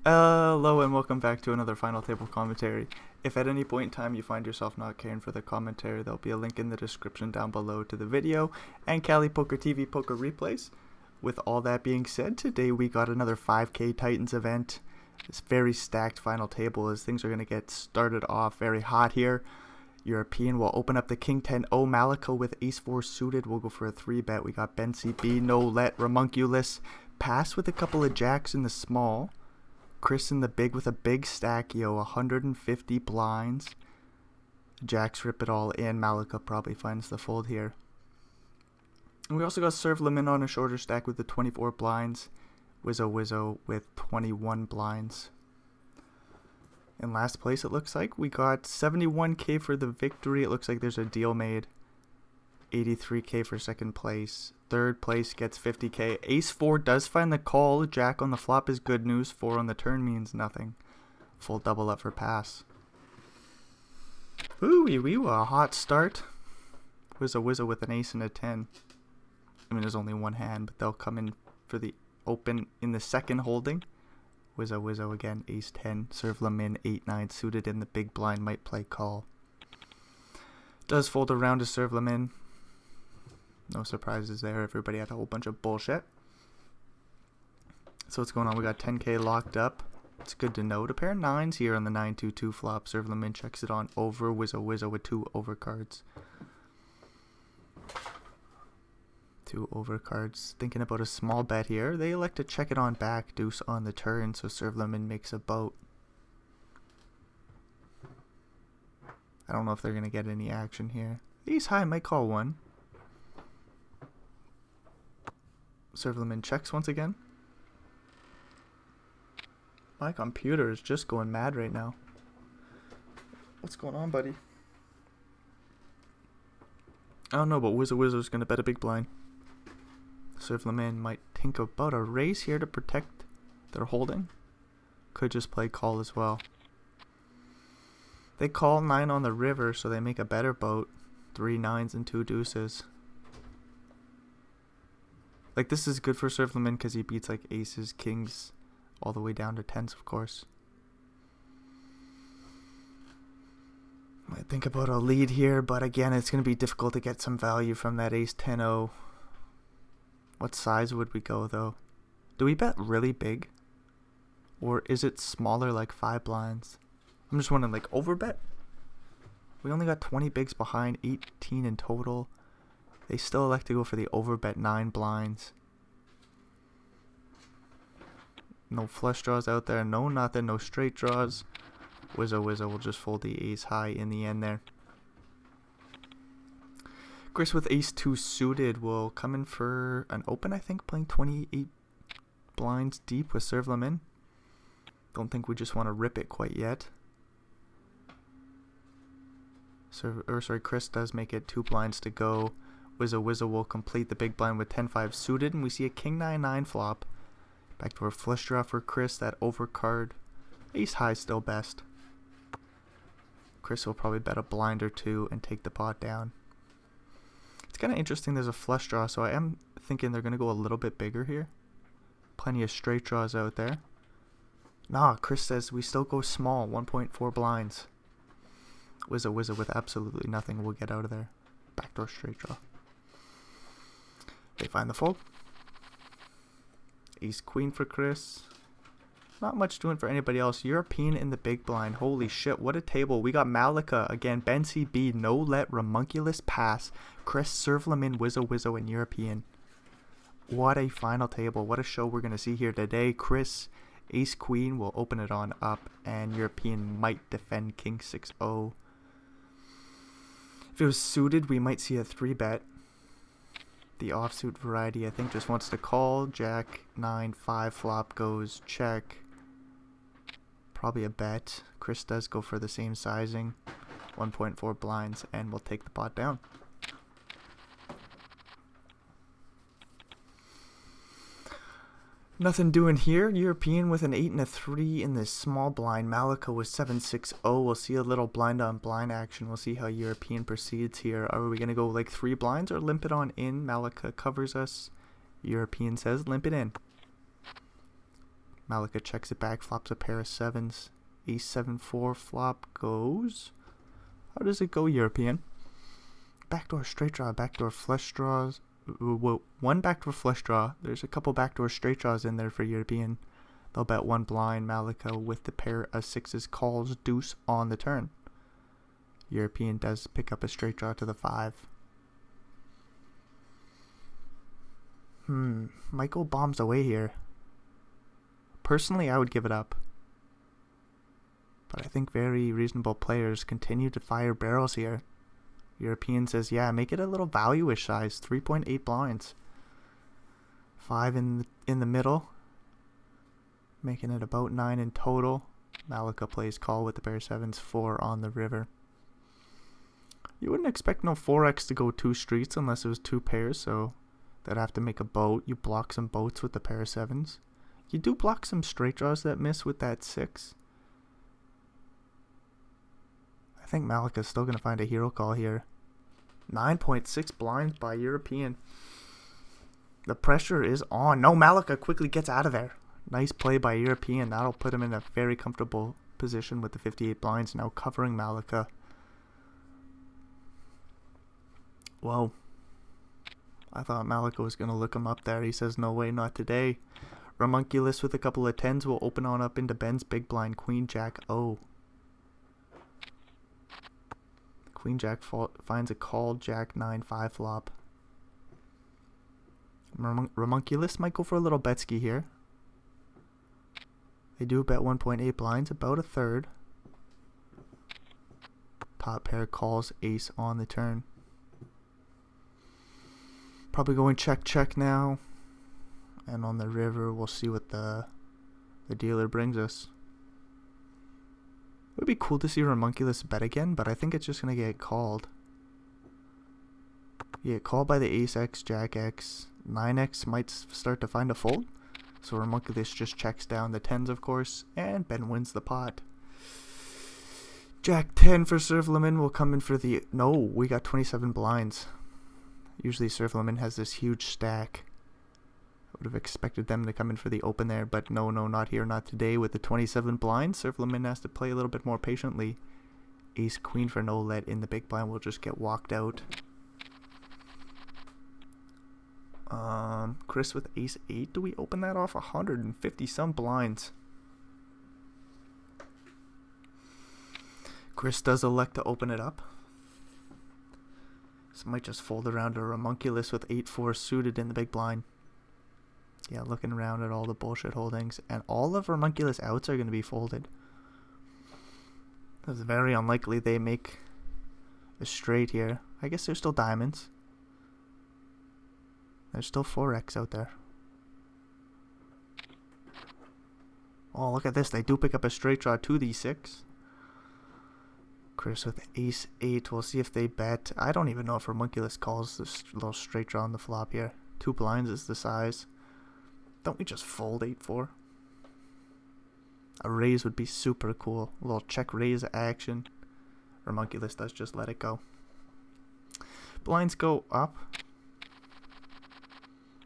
Hello and welcome back to another Final Table commentary. If at any point in time you find yourself not caring for the commentary, there'll be a link in the description down below to the video and KalipokerTV poker replays. With all that being said, today we got another 5K Titans event. This very stacked final table as things are going to get started off very hot here. European will open up the King 10-0 Malika with Ace 4 suited. We'll go for a 3-bet. We got Ben CB, no let, Ramunculus, pass with a couple of jacks in the small. Chris in the big with a big stack, 150 blinds. Jacks rip it all in. Malika probably finds the fold here. And we also got Serve Lemon on a shorter stack with the 24 blinds. Wizzo with 21 blinds. In last place, it looks like we got 71k for the victory. It looks like there's a deal made. 83k for second place. Third place gets 50k. Ace 4 does find the call. Jack on the flop is good news. 4 on the turn means nothing. Full double up for pass. Ooh, a hot start. Wizzo with an ace and a 10. I mean, there's only one hand, but they'll come in for the open in the second holding. Wizzo again, ace 10. Serve Lemon, 8-9 suited in the big blind, might play call. Does fold around to Serve Lemon. No surprises there. Everybody had a whole bunch of bullshit. So what's going on? We got 10k locked up. It's good to note. A pair of 9s here on the 9-2-2 flop. Serve Lemon checks it on over. Wizzo with 2 overcards. 2 overcards. Thinking about a small bet here. They elect to check it on back. Deuce on the turn. So Serve Lemon makes a boat. I don't know if they're going to get any action here. Ace high might call one. Serve Lemon checks once again. My computer is just going mad right now. What's going on, buddy? I don't know, but Wizzo's going to bet a big blind. Serve Lemon might think about a raise here to protect their holding. Could just play call as well. They call 9 on the river, so they make a better boat. 3 9s and 2 deuces. Like, this is good for Serve Lemon because he beats like aces, kings, all the way down to 10s, of course. Might think about a lead here, but again, it's going to be difficult to get some value from that ace 10-0. What size would we go, though? Do we bet really big? Or is it smaller, like 5 blinds? I'm just wondering, like, overbet? We only got 20 bigs behind, 18 in total. They still elect to go for the overbet 9 blinds. No flush draws out there. No nothing. No straight draws. Wizzo will just fold the ace high in the end there. Chris with ace 2 suited will come in for an open, I think, playing 28 blinds deep with Serve Lemon. Don't think we just want to rip it quite yet. Chris does make it 2 blinds to go. Wizzo will complete the big blind with 10-5 suited, and we see a king 9-9 flop. Backdoor flush draw for Chris, that overcard. Ace high still best. Chris will probably bet a blind or 2 and take the pot down. It's kind of interesting there's a flush draw, so I am thinking they're going to go a little bit bigger here. Plenty of straight draws out there. Nah, Chris says we still go small, 1.4 blinds. Wizzo with absolutely nothing will get out of there. Backdoor straight draw. They find the fold. Ace queen for Chris. Not much doing for anybody else. European in the big blind. Holy shit, what a table. We got Malika again. Ben CB, no let, Ramunculus pass. Chris, Serve Lemon, Wizzo, and European. What a final table. What a show we're going to see here today. Chris, ace queen will open it on up, and European might defend king 6-0. If it was suited, we might see a 3-bet. The offsuit variety, I think, just wants to call. Jack 9-5 flop goes check. Probably a bet. Chris does go for the same sizing. 1.4 blinds, and we'll take the pot down. Nothing doing here. European with an 8 and a 3 in this small blind. Malika with 7-6-0. We'll see a little blind on blind action. We'll see how European proceeds here. Are we going to go like 3 blinds or limp it on in? Malika covers us. European says limp it in. Malika checks it back, flops a pair of sevens. Ace 7-4 flop goes. How does it go, European? Backdoor straight draw, backdoor flush draws. One backdoor flush draw. There's a couple backdoor straight draws in there for European. They'll bet one blind. Malika with the pair of sixes calls deuce on the turn. European does pick up a straight draw to the 5. Michael bombs away here. Personally, I would give it up. But I think very reasonable players continue to fire barrels here. European says, yeah, make it a little value-ish size. 3.8 blinds. 5 in the middle. Making it about 9 in total. Malika plays call with the pair of sevens. 4 on the river. You wouldn't expect no 4x to go 2 streets unless it was 2 pairs, so they'd have to make a boat. You block some boats with the pair of sevens. You do block some straight draws that miss with that 6. I think Malika's still going to find a hero call here. 9.6 blinds by European. The pressure is on. No, Malika quickly gets out of there. Nice play by European. That'll put him in a very comfortable position with the 58 blinds now covering Malika. Whoa. I thought Malika was going to look him up there. He says, no way, not today. Ramunculus with a couple of 10s will open on up into Ben's big blind. Queen, Jack, O. Queen, Jack finds a call. Jack, 9, 5 flop. Ramunculus might go for a little betski here. They do bet 1.8 blinds, about a third. Top pair calls ace on the turn. Probably going check now. And on the river, we'll see what the dealer brings us. It would be cool to see Ramunculus bet again, but I think it's just going to get called. You get called by the ace X, Jack X. 9x might start to find a fold. So Ramunculus just checks down the 10s, of course, and Ben wins the pot. Jack 10 for Serve Lemon will come in for the... No, we got 27 blinds. Usually Serve Lemon has this huge stack. I would have expected them to come in for the open there, but no, not here, not today. With the 27 blinds, Serve Lemon has to play a little bit more patiently. Ace Queen for no let in the big blind will just get walked out. Chris with ace 8. Do we open that off? 150 some blinds. Chris does elect to open it up. This might just fold around to Ramunculus with 8-4 suited in the big blind. Yeah, looking around at all the bullshit holdings. And all of Ramunculus outs are going to be folded. It's very unlikely they make a straight here. I guess there's still diamonds. There's still 4x out there. Oh, look at this. They do pick up a straight draw to the 6. Chris with ace 8. We'll see if they bet. I don't even know if Ramunculus calls this little straight draw on the flop here. 2 blinds is the size. Don't we just fold 8-4? A raise would be super cool. A little check raise action. Ramunculus does just let it go. Blinds go up.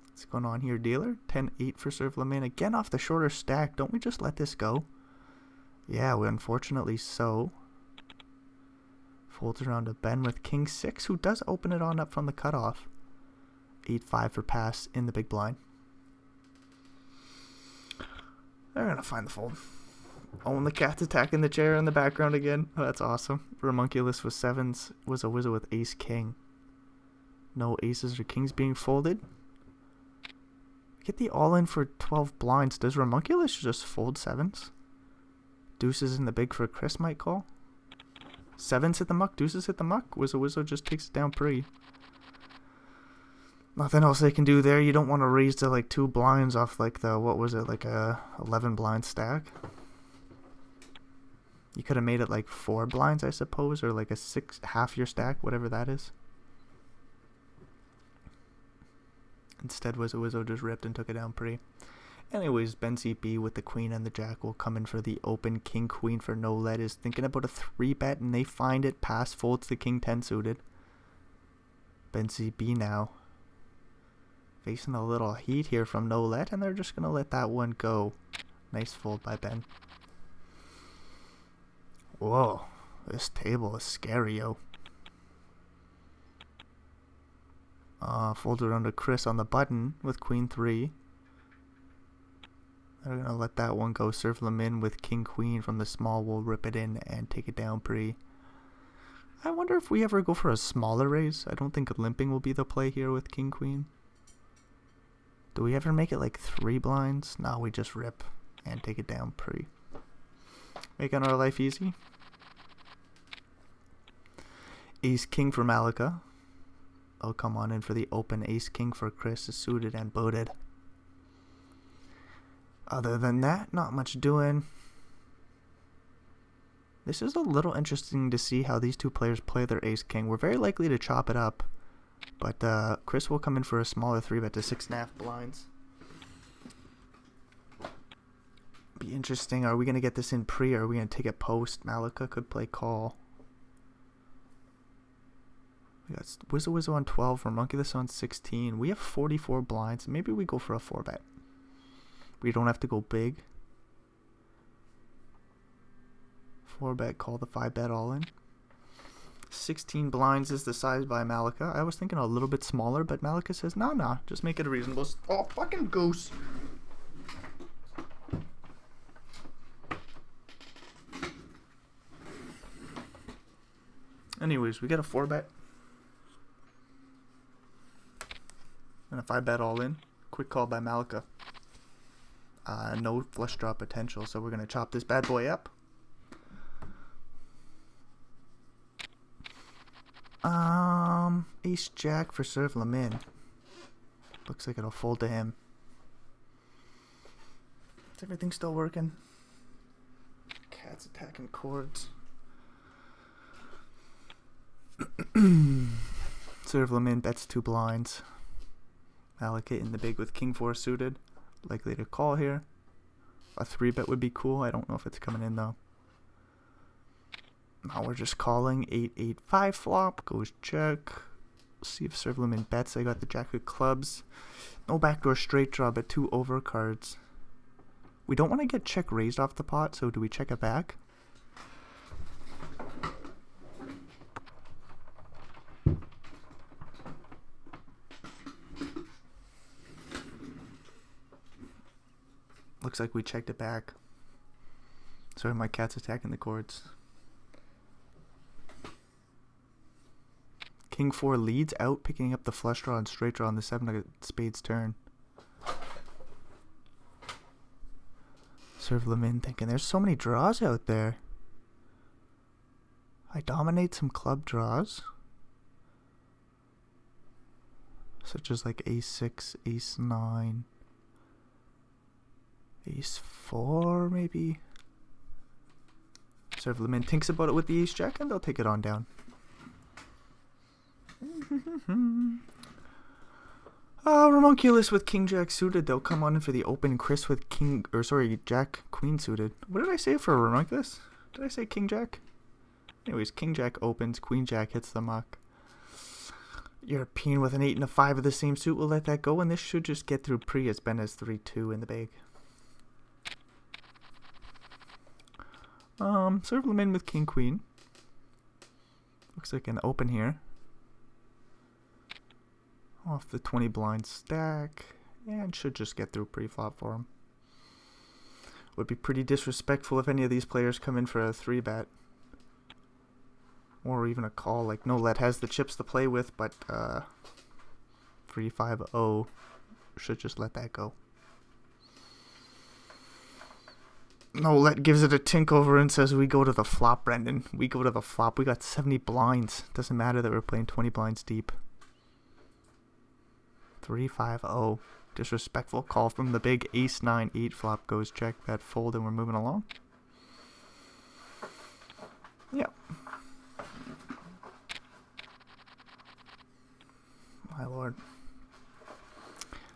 What's going on here, dealer? 10-8 for Serve Lemon. Again off the shorter stack. Don't we just let this go? Yeah, unfortunately so. Folds around to Ben with King 6, who does open it on up from the cutoff. 8-5 for pass in the big blind. They're going to find the fold. Oh, and the cat's attacking the chair in the background again. Oh, that's awesome. Ramunculus with 7s was a wizard with ace king. No aces or kings being folded. Get the all-in for 12 blinds. Does Ramunculus just fold 7s? Deuces in the big for Chris might call. 7s hit the muck. Deuces hit the muck. Wizard just takes it down pretty. Nothing else they can do there. You don't want to raise to like 2 blinds off like the, what was it, like a 11 blind stack. You could have made it like 4 blinds, I suppose, or like a 6 half your stack, whatever that is. Instead, Wizzo just ripped and took it down pretty. Anyways, Ben CP with the queen and the jack will come in for the open. King queen for no let is thinking about a 3-bet, and they find it. Pass folds the king 10 suited. Ben CP now facing a little heat here from no let, and they're just gonna let that one go. Nice fold by Ben. Whoa, this table is scary, yo. Fold around to Chris on the button with queen 3. They're gonna let that one go. Serve them in with king queen from the small. We'll rip it in and take it down pre. I wonder if we ever go for a smaller raise. I don't think limping will be the play here with king queen. Do we ever make it like 3 blinds? No, we just rip and take it down pre. Making our life easy. Ace king for Malika. I'll come on in for the open. Ace king for Chris is suited and booted. Other than that, not much doing. This is a little interesting to see how these two players play their ace king. We're very likely to chop it up, but Chris will come in for a smaller 3-bet to 6.5 blinds. Be interesting. Are we going to get this in pre, or are we going to take it post? Malika could play call. We got Wizzo Wizzo on 12, Ramonculus on 16. We have 44 blinds. Maybe we go for a 4-bet. We don't have to go big. 4-bet, call the 5-bet all in. 16 blinds is the size by Malika. I was thinking a little bit smaller, but Malika says, nah, just make it a reasonable. Oh, fucking goose. Anyways, we get a 4-bet. And a 5-bet all in. Quick call by Malika. No flush draw potential, so we're going to chop this bad boy up. Ace jack for serve Lamin. Looks like it'll fold to him. Is everything still working? Cat's attacking chords. Serve Lamin bets 2 blinds. Malika in the big with king 4 suited. Likely to call here. A 3-bet would be cool. I don't know if it's coming in though. Now we're just calling. 8-8-5 flop. Goes check. See if serve Limit bets. I got the jack of clubs. No backdoor straight draw, but 2 overcards. We don't want to get check raised off the pot, so do we check it back? Looks like we checked it back. Sorry, my cat's attacking the chords. King 4 leads out, picking up the flush draw and straight draw on the 7 of spades turn. Serve Lamin thinking there's so many draws out there. I dominate some club draws. Such as like ace 6, ace 9, ace 4 maybe. Serve Lamin thinks about it with the ace jack and they'll take it on down. Ramonculus with king jack suited. They'll come on in for the open. Chris with jack queen suited. What did I say for Ramonculus? Did I say king jack? Anyways, king jack opens, queen jack hits the muck. European with an 8 and a 5 of the same suit will let that go, and this should just get through pre as Ben has 3-2 in the bag. Serve Lamin with king queen. Looks like an open here. Off the 20 blind stack, and should just get through pre-flop for him. Would be pretty disrespectful if any of these players come in for a 3-bet. Or even a call, like No Let has the chips to play with, but 3-5-0 should just let that go. No Let gives it a tink over and says we go to the flop, Brendan. We go to the flop. We got 70 blinds. Doesn't matter that we're playing 20 blinds deep. 3-5-0. Disrespectful call from the big ace 9-8 flop goes check, bet fold, and we're moving along. Yep. My lord.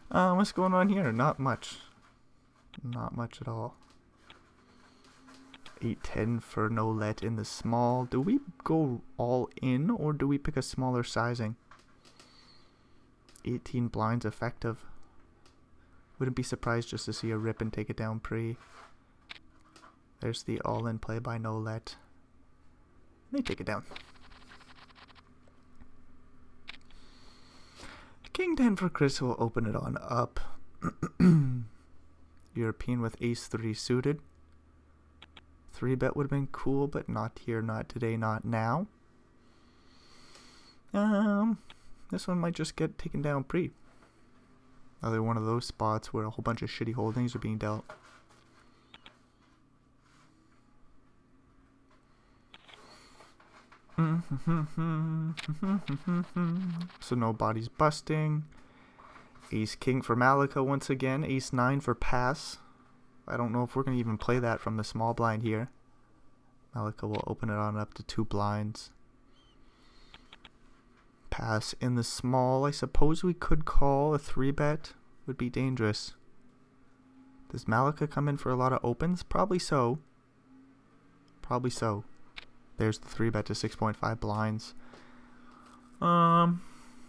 What's going on here? Not much. Not much at all. 8-10 for No Let in the small. Do we go all in or do we pick a smaller sizing? 18 blinds effective. Wouldn't be surprised just to see a rip and take it down pre. There's the all-in play by no let. They take it down. King 10 for Chris will open it on up. European with ace 3 suited. 3-bet would have been cool, but not here, not today, not now. This one might just get taken down pre. Another one of those spots where a whole bunch of shitty holdings are being dealt. So no bodies busting. Ace king for Malika once again. Ace 9 for pass. I don't know if we're going to even play that from the small blind here. Malika will open it on up to 2 blinds. Pass in the small. I suppose we could call. A 3-bet would be dangerous. Does Malika come in for a lot of opens? Probably so. Probably so. There's the 3-bet to 6.5 blinds.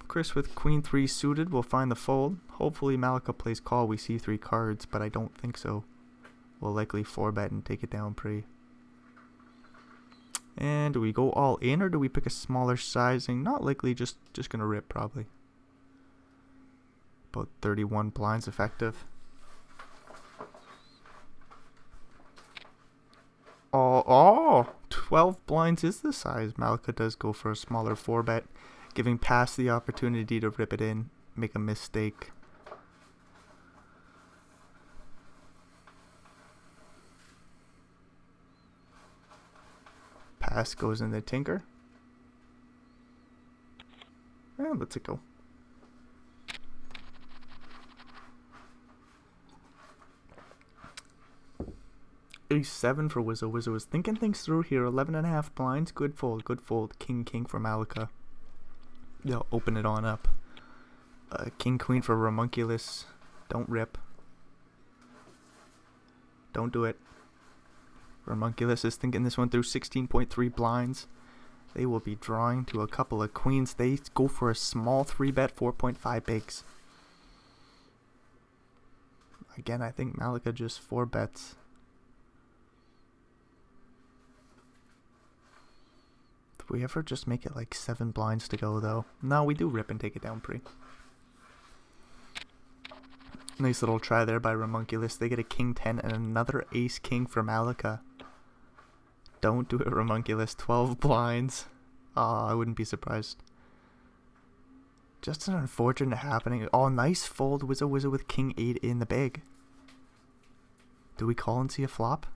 Chris with queen 3 suited will find the fold. Hopefully Malika plays call. We see 3 cards, but I don't think so. We'll likely 4-bet and take it down pre. And do we go all in or do we pick a smaller sizing? Not likely, just gonna rip probably. About 31 blinds effective. Oh, 12 blinds is the size. Malika does go for a smaller 4-bet, giving pass the opportunity to rip it in, make a mistake. Pass goes in the tinker. And let's it go. Ace 7 for Wizzo. Wizzo was thinking things through here. 11.5 blinds. Good fold. Good fold. King for Malika. They'll open it on up. King queen for Ramunculus. Don't rip. Don't do it. Ramunculus is thinking this one through. 16.3 blinds. They will be drawing to a couple of queens. They go for a small 3-bet, 4.5 bigs. Again, I think Malika just 4 bets. Did we ever just make it like 7 blinds to go though? No, we do rip and take it down pre. Nice little try there by Ramunculus. They get a king 10 and another ace king for Malika. Don't do it, Ramunculus. 12 blinds. I wouldn't be surprised. Just an unfortunate happening. Oh, nice fold. Wizzo with king 8 in the big. Do we call and see a flop?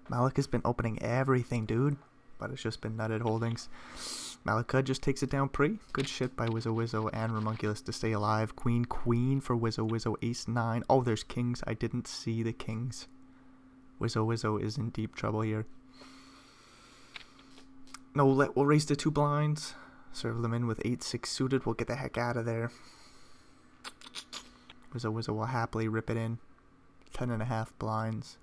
Malika's been opening everything, dude. But it's just been nutted holdings. Malika just takes it down pre. Good shit by Wizzo and Ramunculus to stay alive. Queen for Wizzo. Ace 9. Oh, there's kings. I didn't see the kings. Wizzo is in deep trouble here. No let. We'll raise to 2 blinds. Serve them in with 8-6 suited. We'll get the heck out of there. Wizzo will happily rip it in. 10.5 blinds.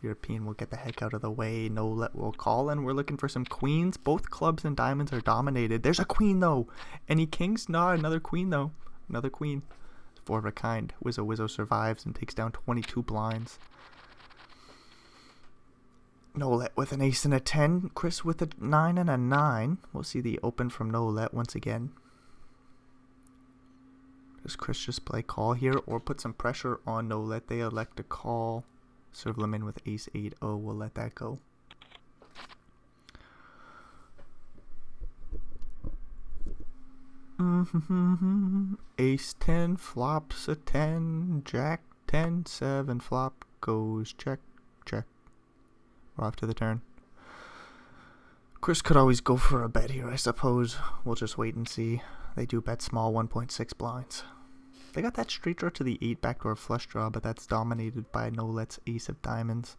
European will get the heck out of the way. No let will call, and we're looking for some queens. Both clubs and diamonds are dominated. There's a queen though. Any kings? No, another queen though. Another queen. 4 of a kind. Wizzo survives and takes down 22 blinds. No let with an ace and a 10. Chris with a 9 and a 9. We'll see the open from no let once again. Does Chris just play call here or put some pressure on no let? They elect to call. Serve them in with ace 8. Oh, we'll let that go. Ace 10 flops a 10. Jack 10 7 flop goes check. We're off to the turn. Chris could always go for a bet here, I suppose. We'll just wait and see. They do bet small, 1.6 blinds. They got that straight draw to the 8 backdoor flush draw, but that's dominated by no let's ace of diamonds.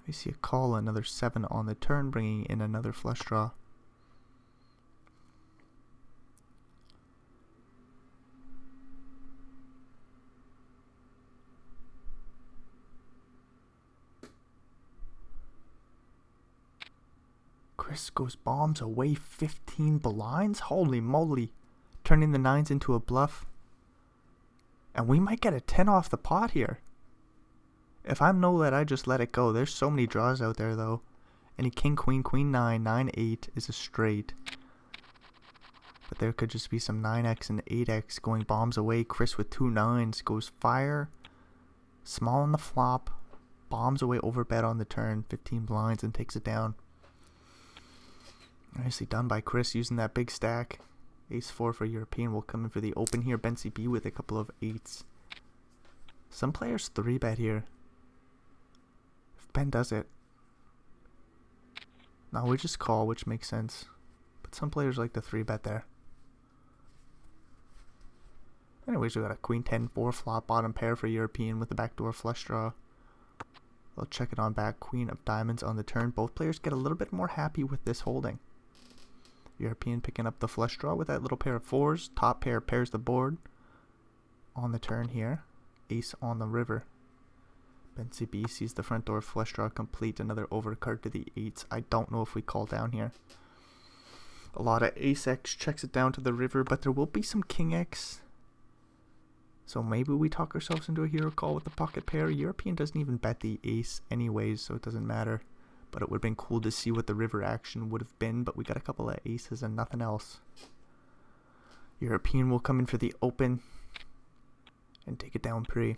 We see a call, another 7 on the turn, bringing in another flush draw. Chris goes bombs away 15 blinds? Holy moly. Turning the 9s into a bluff. And we might get a 10 off the pot here. If I'm no let, I just let it go. There's so many draws out there, though. Any king, queen, queen, 9, 9, 8 is a straight. But there could just be some 9x and 8x going bombs away. Chris with 2 9s goes fire. Small on the flop. Bombs away over bet on the turn. 15 blinds and takes it down. Nicely done by Chris using that big stack. Ace 4 for European will come in for the open here. Ben CB with a couple of 8s. Some players 3-bet here. If Ben does it. No, we just call, which makes sense. But some players like to 3-bet there. Anyways, we got a queen 10 4 flop bottom pair for European with the backdoor flush draw. They'll check it on back. Queen of diamonds on the turn. Both players get a little bit more happy with this holding. European picking up the flush draw with that little pair of 4s. Top pair pairs the board. On the turn here. Ace on the river. Ben CB sees the front door flush draw complete. Another overcard to the 8s. I don't know if we call down here. A lot of ace X checks it down to the river, but there will be some king X. So maybe we talk ourselves into a hero call with the pocket pair. European doesn't even bet the ace anyways, so it doesn't matter. But it would have been cool to see what the river action would have been, but we got a couple of aces and nothing else. European will come in for the open and take it down pre.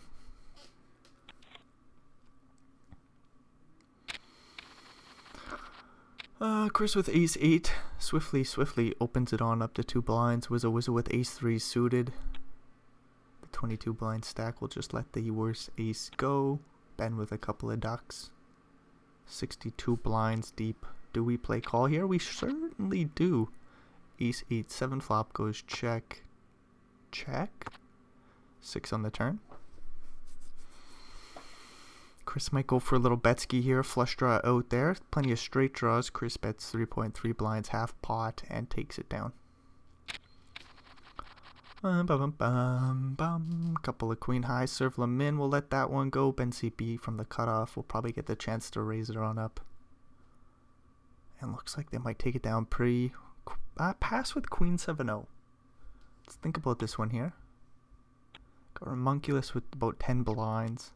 Chris with ace 8 swiftly opens it on up to 2 blinds. Wizza with ace 3 suited. 22 blind stack will just let the worst ace go. Ben with a couple of ducks. 62 blinds deep. Do we play call here? We certainly do. Ace 8 7 flop goes check. Check. 6 on the turn. Chris might go for a little betski here. Flush draw out there. Plenty of straight draws. Chris bets 3.3 blinds half pot and takes it down. Couple of queen high. Serve Lamin. We'll let that one go. Ben CB from the cutoff. We'll probably get the chance to raise it on up. And looks like they might take it down pre. Pass with queen 7-0. Let's think about this one here. Got Ramunculus with about 10 blinds.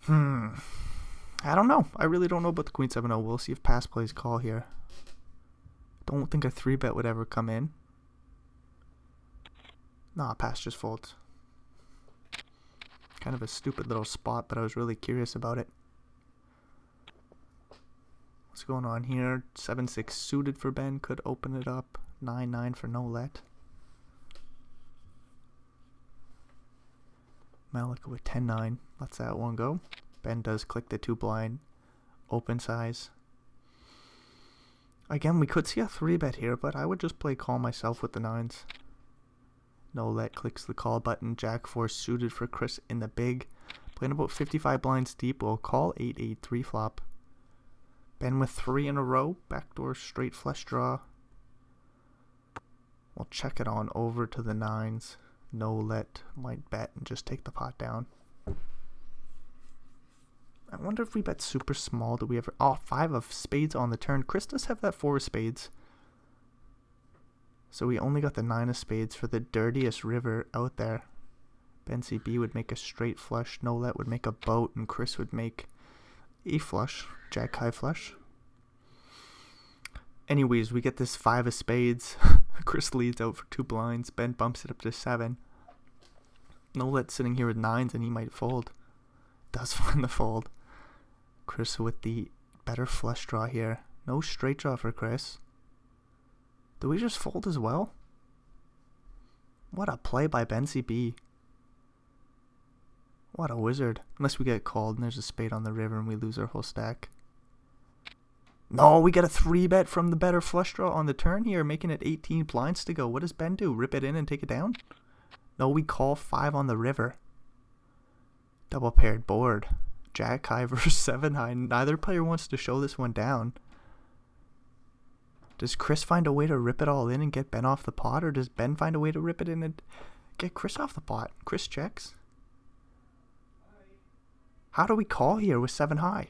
I don't know. I really don't know about the queen 7-0. We'll see if pass plays call here. Don't think a 3-bet would ever come in. Nah, pass just folds. Kind of a stupid little spot, but I was really curious about it. What's going on here? 7-6 suited for Ben. Could open it up. 9-9 for no let. Malika with 10-9. Lets that one go. Ben does click the 2 blind. Open size. Again, we could see a 3-bet here, but I would just play call myself with the 9s. No let clicks the call button. Jack 4 suited for Chris in the big. Playing about 55 blinds deep. We'll call 8-8 3 flop. Ben with 3 in a row. Backdoor straight flush draw. We'll check it on over to the 9s. No let. Might bet and just take the pot down. I wonder if we bet super small. Do we ever... Oh, 5 of spades on the turn. Chris does have that 4 of spades. So we only got the 9 of spades for the dirtiest river out there. Ben CB would make a straight flush. No let would make a boat. And Chris would make a flush. Jack high flush. Anyways, we get this 5 of spades. Chris leads out for 2 blinds. Ben bumps it up to 7. No let sitting here with 9s and he might fold. Does find the fold. Chris with the better flush draw here. No straight draw for Chris. Do we just fold as well? What a play by Ben CB. What a wizard. Unless we get called and there's a spade on the river and we lose our whole stack. No, we get a 3-bet from the better flush draw on the turn here, making it 18 blinds to go. What does Ben do? Rip it in and take it down? No, we call 5 on the river. Double paired board. Jack high versus 7 high. Neither player wants to show this one down. Does Chris find a way to rip it all in and get Ben off the pot? Or does Ben find a way to rip it in and get Chris off the pot? Chris checks. How do we call here with 7 high?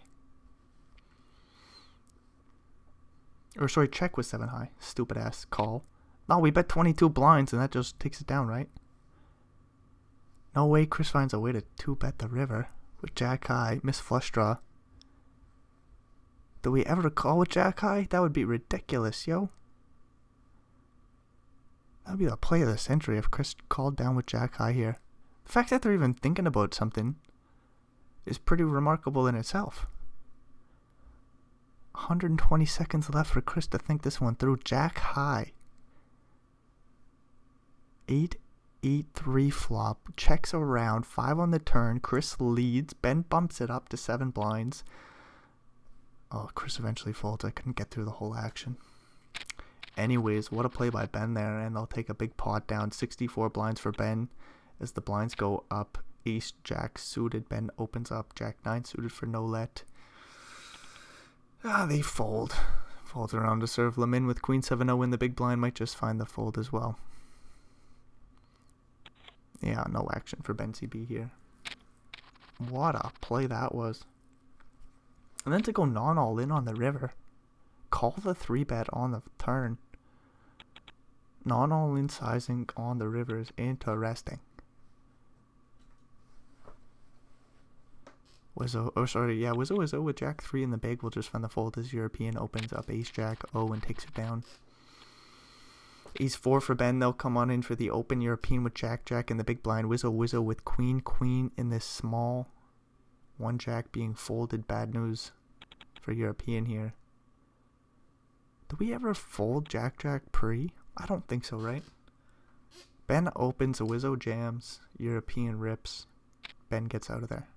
Or sorry, check with 7 high. Stupid ass call. No, we bet 22 blinds and that just takes it down, right? No way Chris finds a way to 2-bet the river with Jack high. Miss flush draw. Do we ever call with Jack high? That would be ridiculous, yo. That would be the play of the century if Chris called down with Jack high here. The fact that they're even thinking about something is pretty remarkable in itself. 120 seconds left for Chris to think this one through. Jack high. 8-8-3 flop. Checks around. 5 on the turn. Chris leads. Ben bumps it up to 7 blinds. Oh, Chris eventually folds. I couldn't get through the whole action. Anyways, what a play by Ben there, and they'll take a big pot down. 64 blinds for Ben as the blinds go up. Ace Jack suited. Ben opens up. Jack 9 suited for no let. They fold. Folds around to serve. Lemon with Queen 7-0 in the big blind might just find the fold as well. Yeah, no action for Ben CB here. What a play that was. And then to go non-all in on the river. Call the 3-bet on the turn. Non-all in sizing on the river is interesting. Wizzo with Jack 3 in the big will just find the fold as European opens up Ace Jack O and takes it down. Ace 4 for Ben. They'll come on in for the open. European with Jack Jack in the big blind. Wizzo with Queen Queen in this small. 1 Jack being folded. Bad news for European here. Do we ever fold Jack Jack pre? I don't think so, right? Ben opens. Wizzo jams. European rips. Ben gets out of there.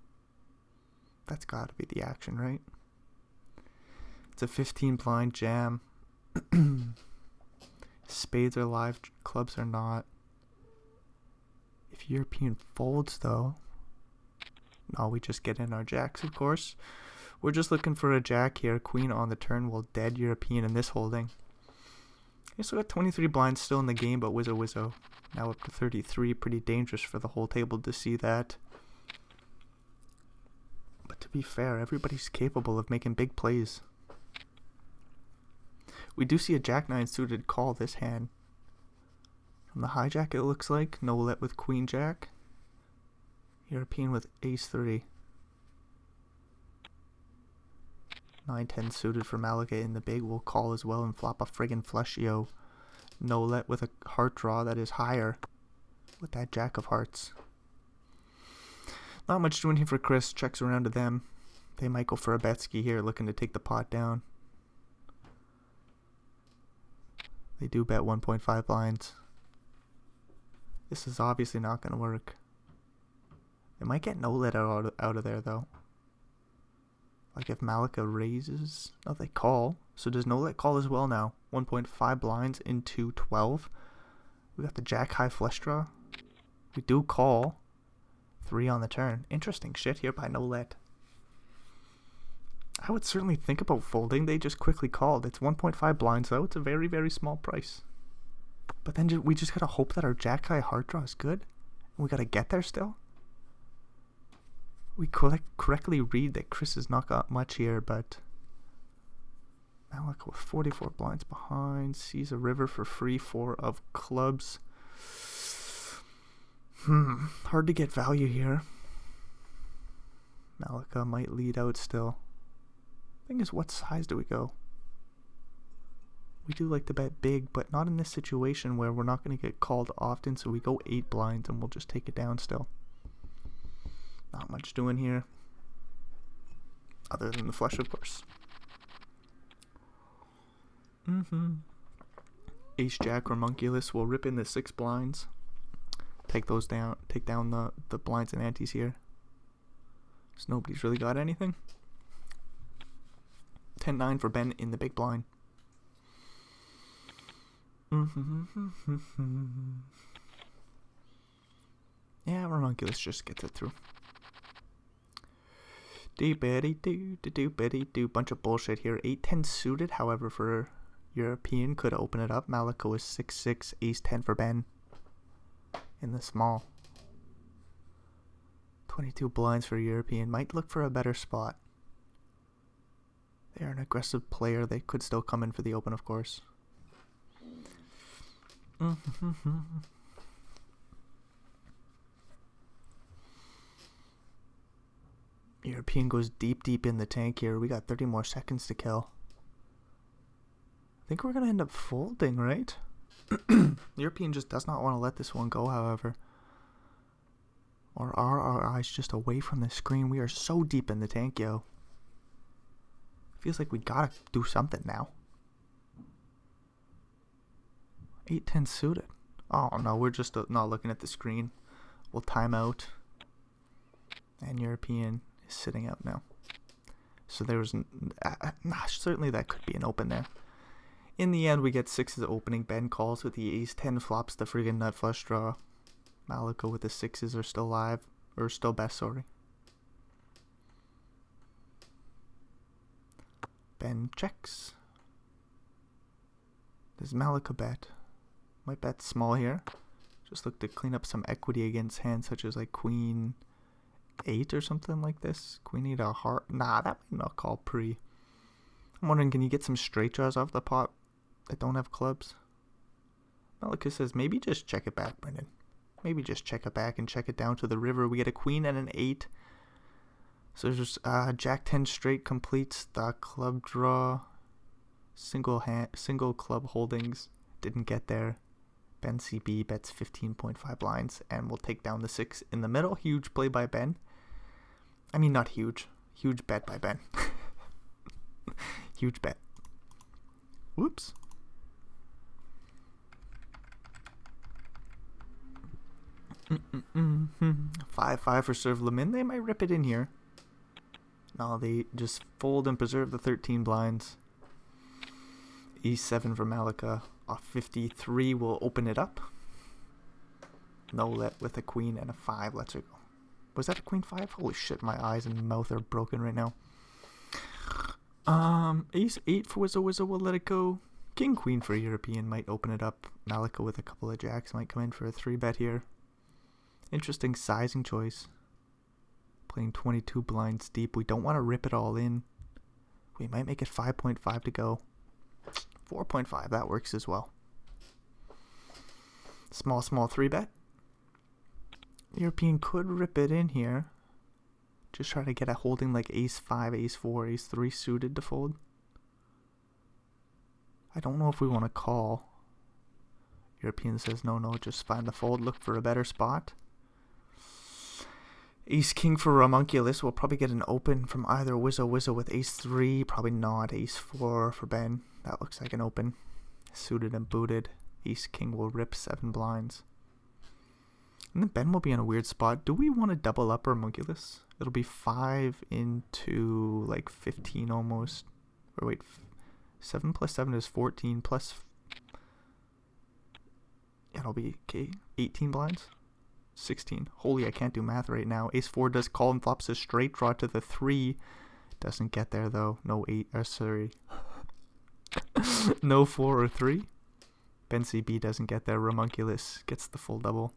That's got to be the action, right? It's a 15 blind jam. Spades are live, clubs are not. If European folds, though, no, we just get in our jacks, of course. We're just looking for a jack here. Queen on the turn will dead European in this holding. We still got 23 blinds still in the game, but Wizzo. Now up to 33. Pretty dangerous for the whole table to see that. But to be fair, everybody's capable of making big plays. We do see a Jack 9 suited call this hand. From the hijack, it looks like. No let with Queen Jack. European with Ace 3. 9-10 suited for Malaga in the big. Will call as well and flop a friggin' flush, yo. No let with a heart draw that is higher. With that Jack of Hearts. Not much doing here for Chris. Checks around to them. They might go for a Betsky here, looking to take the pot down. They do bet 1.5 blinds. This is obviously not going to work. They might get no let out of there, though. Like if Malika raises... No, they call. So does no let call as well now. 1.5 blinds into 12. We got the Jack high flush draw. We do call. 3 on the turn. Interesting shit here by no let. I would certainly think about folding. They just quickly called. It's 1.5 blinds though. It's a very, very small price. But then we just gotta hope that our Jack high heart draw is good. We gotta get there still. We correctly read that Chris has not got much here, but Malik with 44 blinds behind sees a river for free. 4 of clubs. Hard to get value here. Malika might lead out still. Thing is, what size do we go? We do like to bet big, but not in this situation where we're not going to get called often, so we go 8 blinds and we'll just take it down still. Not much doing here. Other than the flush, of course. Ace Jack Ramunculus will rip in the 6 blinds. Take those down. Take down the blinds and antes here. So nobody's really got anything. 10-9 for Ben in the big blind. Yeah, Ramunculus just gets it through. Do bunch of bullshit here. 8-10 suited, however, for European could open it up. Malika is 6-6, Ace 10 for Ben in the small. 22 blinds for European. Might look for a better spot. They are an aggressive player. They could still come in for the open, of course. European goes deep in the tank here. We got 30 more seconds to kill. I think we're going to end up folding, right? European just does not want to let this one go, however. Or are our eyes just away from the screen? We are so deep in the tank, yo. Feels like we gotta do something now. 8-10 suited. Oh no, we're just not looking at the screen. We'll time out. And European is sitting out now. So there was certainly that could be an open there. In the end, we get 6's opening. Ben calls with the ace. 10 flops the friggin' nut flush draw. Malika with the 6's are still live. Or still best, sorry. Ben checks. Does Malika bet? Might bet small here. Just look to clean up some equity against hands such as like Queen 8 or something like this. Queen 8 a heart. Nah, that might not call pre. I'm wondering, can you get some straight draws off the pot that don't have clubs? Malika says maybe just check it back, Brendan. Maybe just check it back and check it down to the river. We get a queen and an 8. So there's Jack 10 straight completes the club draw. Single club holdings. Didn't get there. Ben CB bets 15.5 blinds and will take down the 6 in the middle. Huge play by Ben. I mean, not huge. Huge bet by Ben. Huge bet. Whoops. Five for serve Lamin. They might rip it in here. No, they just fold and preserve the 13 blinds. E7 for Malika. Off 53 will open it up. No let with a queen and a 5. Let's go. Was that a queen 5? Holy shit, my eyes and mouth are broken right now. Ace 8 for Wizzo will let it go. King queen for European might open it up. Malika with a couple of jacks might come in for a 3 bet here. Interesting sizing choice. Playing 22 blinds deep. We don't want to rip it all in. We might make it 5.5 to go. 4.5, that works as well. Small 3 bet. European could rip it in here. Just try to get a holding like ace 5, ace 4, ace 3 suited to fold. I don't know if we want to call. European says no, just find the fold. Look for a better spot. Ace king for Ramunculus. We'll probably get an open from either Wizzo with ace 3. Probably not. Ace 4 for Ben. That looks like an open. Suited and booted. Ace king will rip 7 blinds. And then Ben will be in a weird spot. Do we want to double up Ramunculus? It'll be 5 into like 15 almost. Or wait, 7 plus 7 is 14 plus... It'll be, okay, 18 blinds? 16. Holy, I can't do math right now. Ace 4 does call and flops a straight draw to the 3. Doesn't get there though. No 8, sorry. No 4 or 3. Ben CB doesn't get there. Ramunculus gets the full double.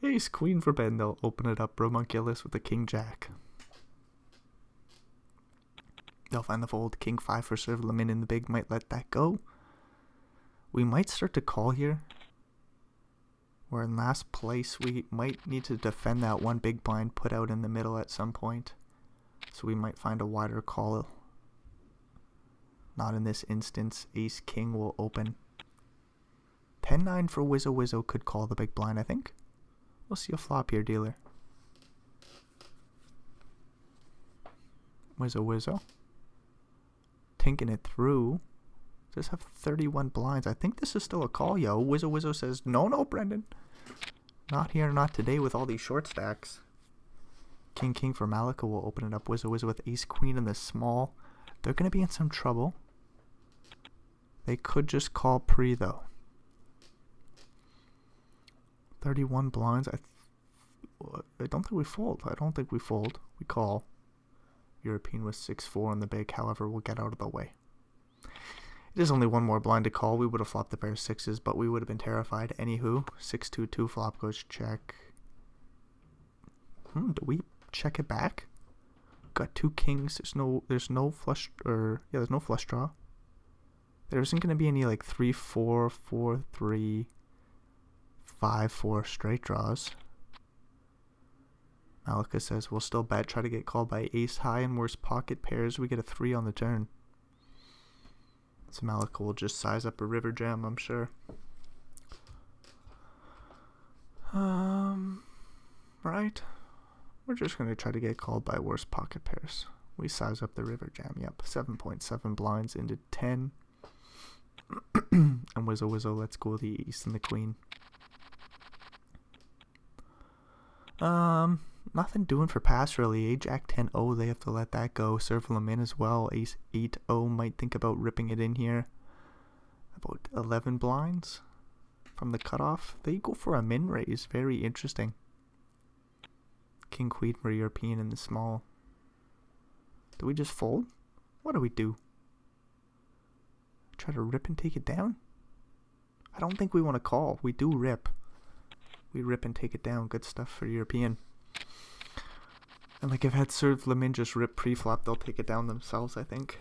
Ace queen for Ben. They'll open it up. Ramunculus with the king jack. They'll find the fold. King 5 for serve. Lamin in the big might let that go. We might start to call here. We're in last place. We might need to defend that one big blind put out in the middle at some point. So we might find a wider call. Not in this instance. Ace king will open. 10-9 for Wizzo could call the big blind, I think. We'll see a flop here, dealer. Wizzo. Tinking it through. Does have 31 blinds. I think this is still a call, yo. Wizzo says, no, Brendan. Not here, not today with all these short stacks. King for Malika will open it up. Wizzo with ace queen in the small. They're going to be in some trouble. They could just call pre, though. 31 blinds. I don't think we fold. We call. European with 6-4 on the big. However, we'll get out of the way. It is only one more blind to call. We would have flopped the pair of 6s, but we would have been terrified. Anywho, 6-2-2 flop goes check. Do we check it back? Got 2 kings. There's no flush, there's no flush draw. There isn't going to be any like 3-4, 4-3, 5-4 straight draws. Malika says we'll still bet, try to get called by ace high and worse pocket pairs. We get a 3 on the turn. So Malika will just size up a river jam, I'm sure. Right. We're just going to try to get called by worse pocket pairs. We size up the river jam, yep. 7.7 blinds into 10. And Wizzo, let's go the ace and the queen. Nothing doing for pass really. Jack 10-0, they have to let that go. Serve them in as well. Ace 8-0 might think about ripping it in here. About 11 blinds from the cutoff. They go for a min raise. Very interesting. King queen for European in the small. Do we just fold? What do we do? Try to rip and take it down? I don't think we want to call. We do rip. We rip and take it down. Good stuff for European. And like if had served Lemin just rip pre-flop, they'll take it down themselves, I think.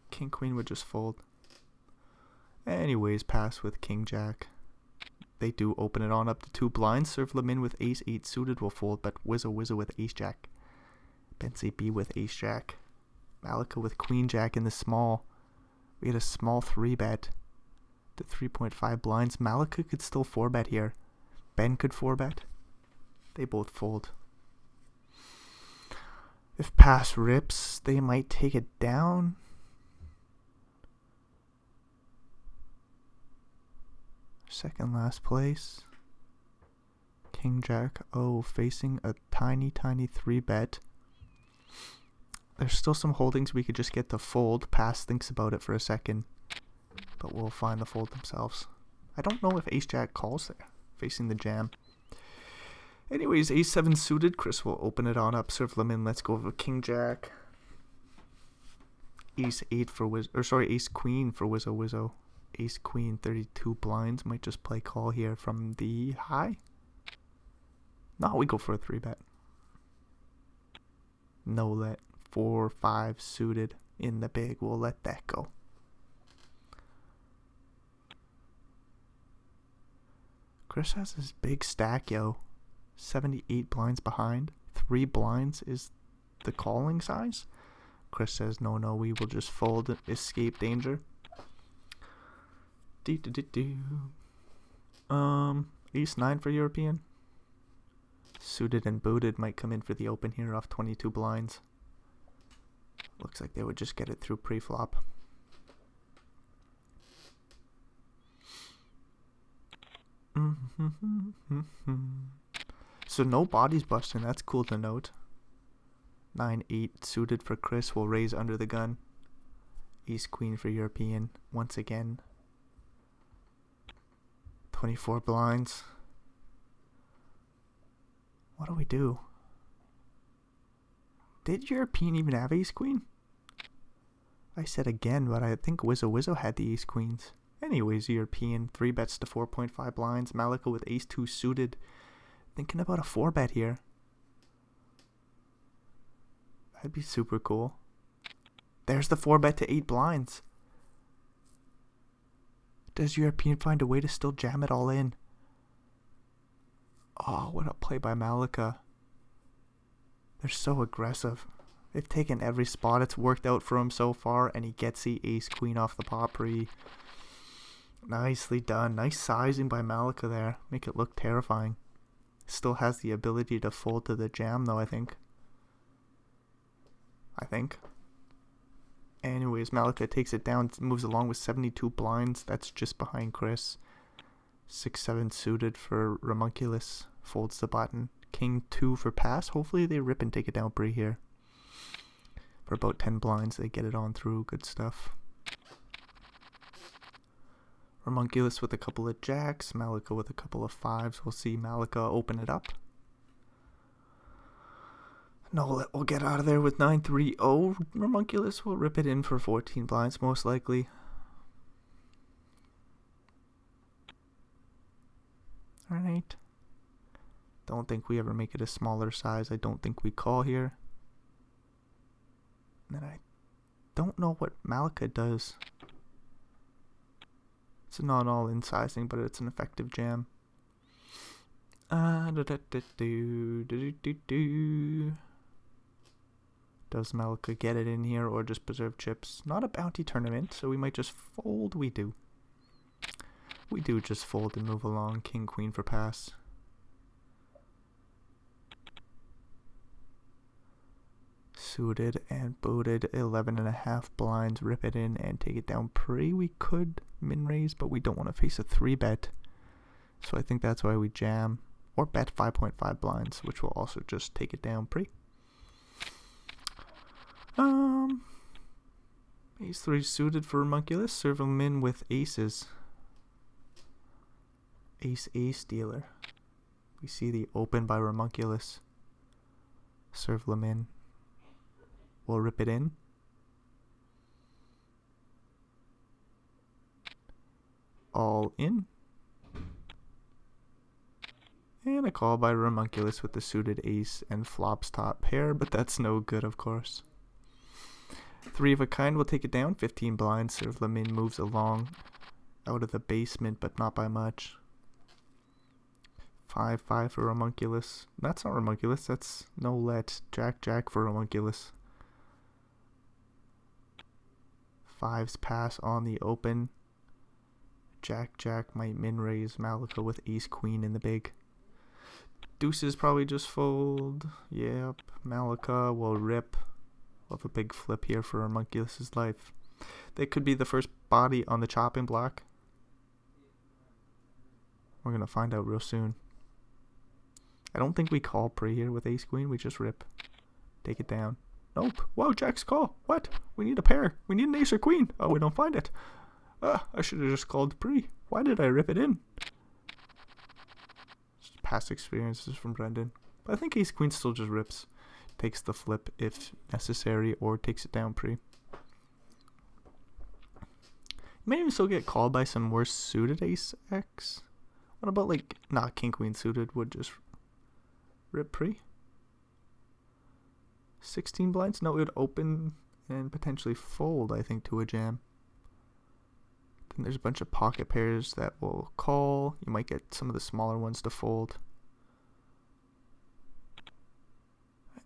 King queen would just fold. Anyways, pass with king jack. They do open it on up to 2 blinds. Serve Lemin with ace 8 suited will fold, but Wizzo with ace jack. Bensi B with ace jack. Malika with queen jack in the small. We had a small 3-bet to 3.5 blinds. Malika could still 4-bet here. Ben could 4-bet. They both fold. If pass rips, they might take it down. Second last place. King jack facing a tiny 3-bet. There's still some holdings we could just get to fold. Pass thinks about it for a second, but we'll find the fold themselves. I don't know if ace jack calls there, facing the jam. Anyways, ace 7 suited. Chris will open it on up. Serve Lemin. Let's go with king jack. Ace 8 for ace queen for Wizzo. Ace queen 32 blinds. Might just play call here from the high. No, we go for a 3-bet. No let. 4-5 suited in the big. We'll let that go. Chris has this big stack, yo. 78 blinds behind. 3 blinds is the calling size. Chris says no, we will just fold, escape danger. Ace 9 for European. Suited and booted might come in for the open here off 22 blinds. Looks like they would just get it through pre-flop. So no bodies busting, that's cool to note. 9-8 suited for Chris will raise under the gun. Ace queen for European once again. 24 blinds. What do we do? Did European even have ace queen? I said again, but I think Wizzo had the ace queens. Anyways, European 3-bets to 4.5 blinds. Malika with ace 2 suited. Thinking about a 4-bet here. That'd be super cool. There's the 4-bet to 8 blinds. Does European find a way to still jam it all in? Oh, what a play by Malika. They're so aggressive. They've taken every spot. It's worked out for him so far, and he gets the ace queen off the potpourri. Nicely done. Nice sizing by Malika there. Make it look terrifying. Still has the ability to fold to the jam though, I think. Anyways, Malika takes it down, moves along with 72 blinds. That's just behind Chris. 6-7 suited for Ramunculus. Folds the button. King 2 for pass. Hopefully they rip and take it down pre here. For about 10 blinds, they get it on through. Good stuff. Ramunculus with a couple of jacks. Malika with a couple of 5s. We'll see Malika open it up. No, we'll get out of there with 9-3-0. Ramunculus will rip it in for 14 blinds, most likely. Alright. Don't think we ever make it a smaller size. I don't think we call here. And I don't know what Malika does. It's not all in sizing, but it's an effective jam. Does Malika get it in here or just preserve chips? Not a bounty tournament, so we might just fold. We do. We do just fold and move along. King, queen for pass. Suited and booted. 11.5 blinds. Rip it in and take it down pre. We could min raise, but we don't want to face a 3-bet. So I think that's why we jam. Or bet 5.5 blinds, which will also just take it down pre. Ace 3 suited for Ramunculus. Serve him in with aces. Ace dealer. We see the open by Ramunculus. Serve them in. We'll rip it in. All in. And a call by Ramunculus with the suited ace and flops top pair, but that's no good, of course. 3 of a kind will take it down. 15 blinds. Serve them in. Moves along out of the basement, but not by much. 5-5 for Ramunculus. That's not Ramunculus. That's no let. Jack for Ramunculus. 5s pass on the open. Jack might min raise Malika with ace queen in the big. Deuces probably just fold. Yep. Malika will rip. We'll have a big flip here for Ramunculus's life. They could be the first body on the chopping block. We're going to find out real soon. I don't think we call pre here with ace queen. We just rip. Take it down. Nope. Whoa, Jack's call. What? We need a pair. We need an ace or queen. Oh, we don't find it. I should have just called pre. Why did I rip it in? Just past experiences from Brendan. But I think ace queen still just rips. Takes the flip if necessary or takes it down pre. You may even still get called by some worse suited ace X. What about like not king queen suited would just rip pre? 16 blinds? No, it would open and potentially fold, I think, to a jam. Then there's a bunch of pocket pairs that will call. You might get some of the smaller ones to fold.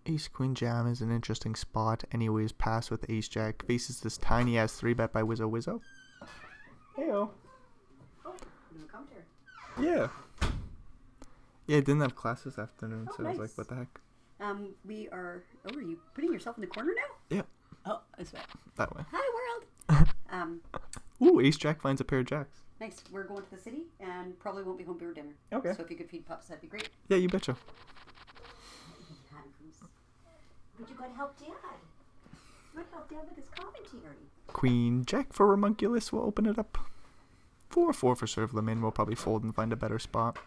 Ace queen jam is an interesting spot. Anyways, pass with ace jack. Faces this tiny ass 3-bet by Wizzo. Heyo. Oh, you come here. Yeah. Yeah, I didn't have class this afternoon, so nice. I was like, what the heck? We are. Oh, are you putting yourself in the corner now? Yeah. Oh, this way. That way. Hi, world. Ooh, ace jack finds a pair of jacks. Nice. We're going to the city and probably won't be home for dinner. Okay. So if you could feed pups, that'd be great. Yeah, you betcha. But you gotta help Dad. You gotta help Dad with his commentary. Queen jack for Ramunculus. We'll open it up. 4-4 for serve them in. We'll probably fold and find a better spot.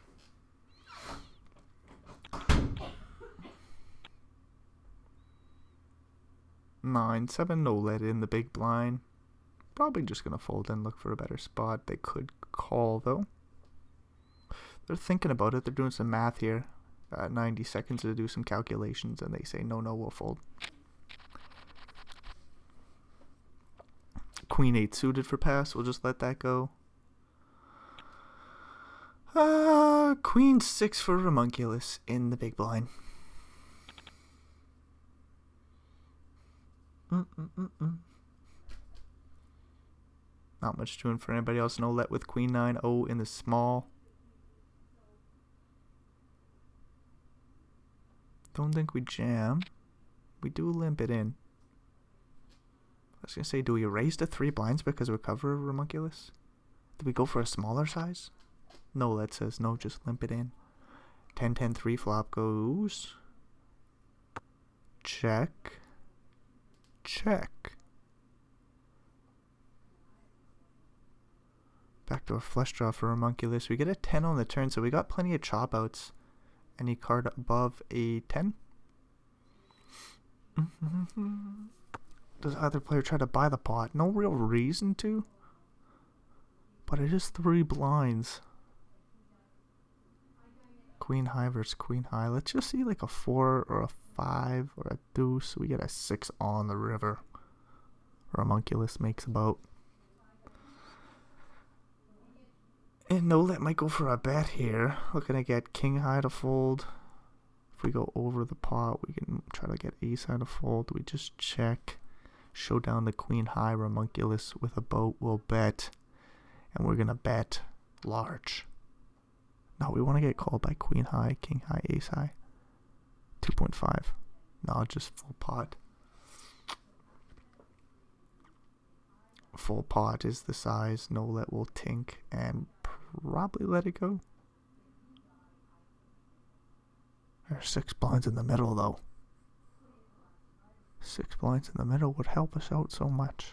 Nine, 7, no let in the big blind. Probably just gonna fold and look for a better spot. They could call though. They're thinking about it. They're doing some math here. 90 seconds to do some calculations, and they say no, we'll fold. Queen 8 suited for pass. We'll just let that go. Queen 6 for Ramunculus in the big blind. Not much doing for anybody else. No let with Queen 9. Oh, in the small. Don't think we jam. We do limp it in. I was going to say, do we raise to 3 blinds because we cover Ramunculus? Do we go for a smaller size? No, that says no, just limp it in. 10-10 3 flop goes. Check. Check. Backdoor flush draw for Ramunculus. We get a 10 on the turn, so we got plenty of chop outs. Any card above a 10? Does either player try to buy the pot? No real reason to. But it is 3 blinds. Queen high versus queen high. Let's just see like a 4 or a 5 or a deuce. We get a 6 on the river. Ramunculus makes about. And no let might go for a bet here. Looking to get king high to fold. If we go over the pot, we can try to get ace high to fold. We just check. Show down the queen high. Ramunculus with a boat will bet. And we're going to bet large. No, we want to get called by queen high, king high, ace high. 2.5. No, just full pot. Full pot is the size. No let will tink and probably let it go. There's 6 blinds in the middle though. 6 blinds in the middle would help us out so much.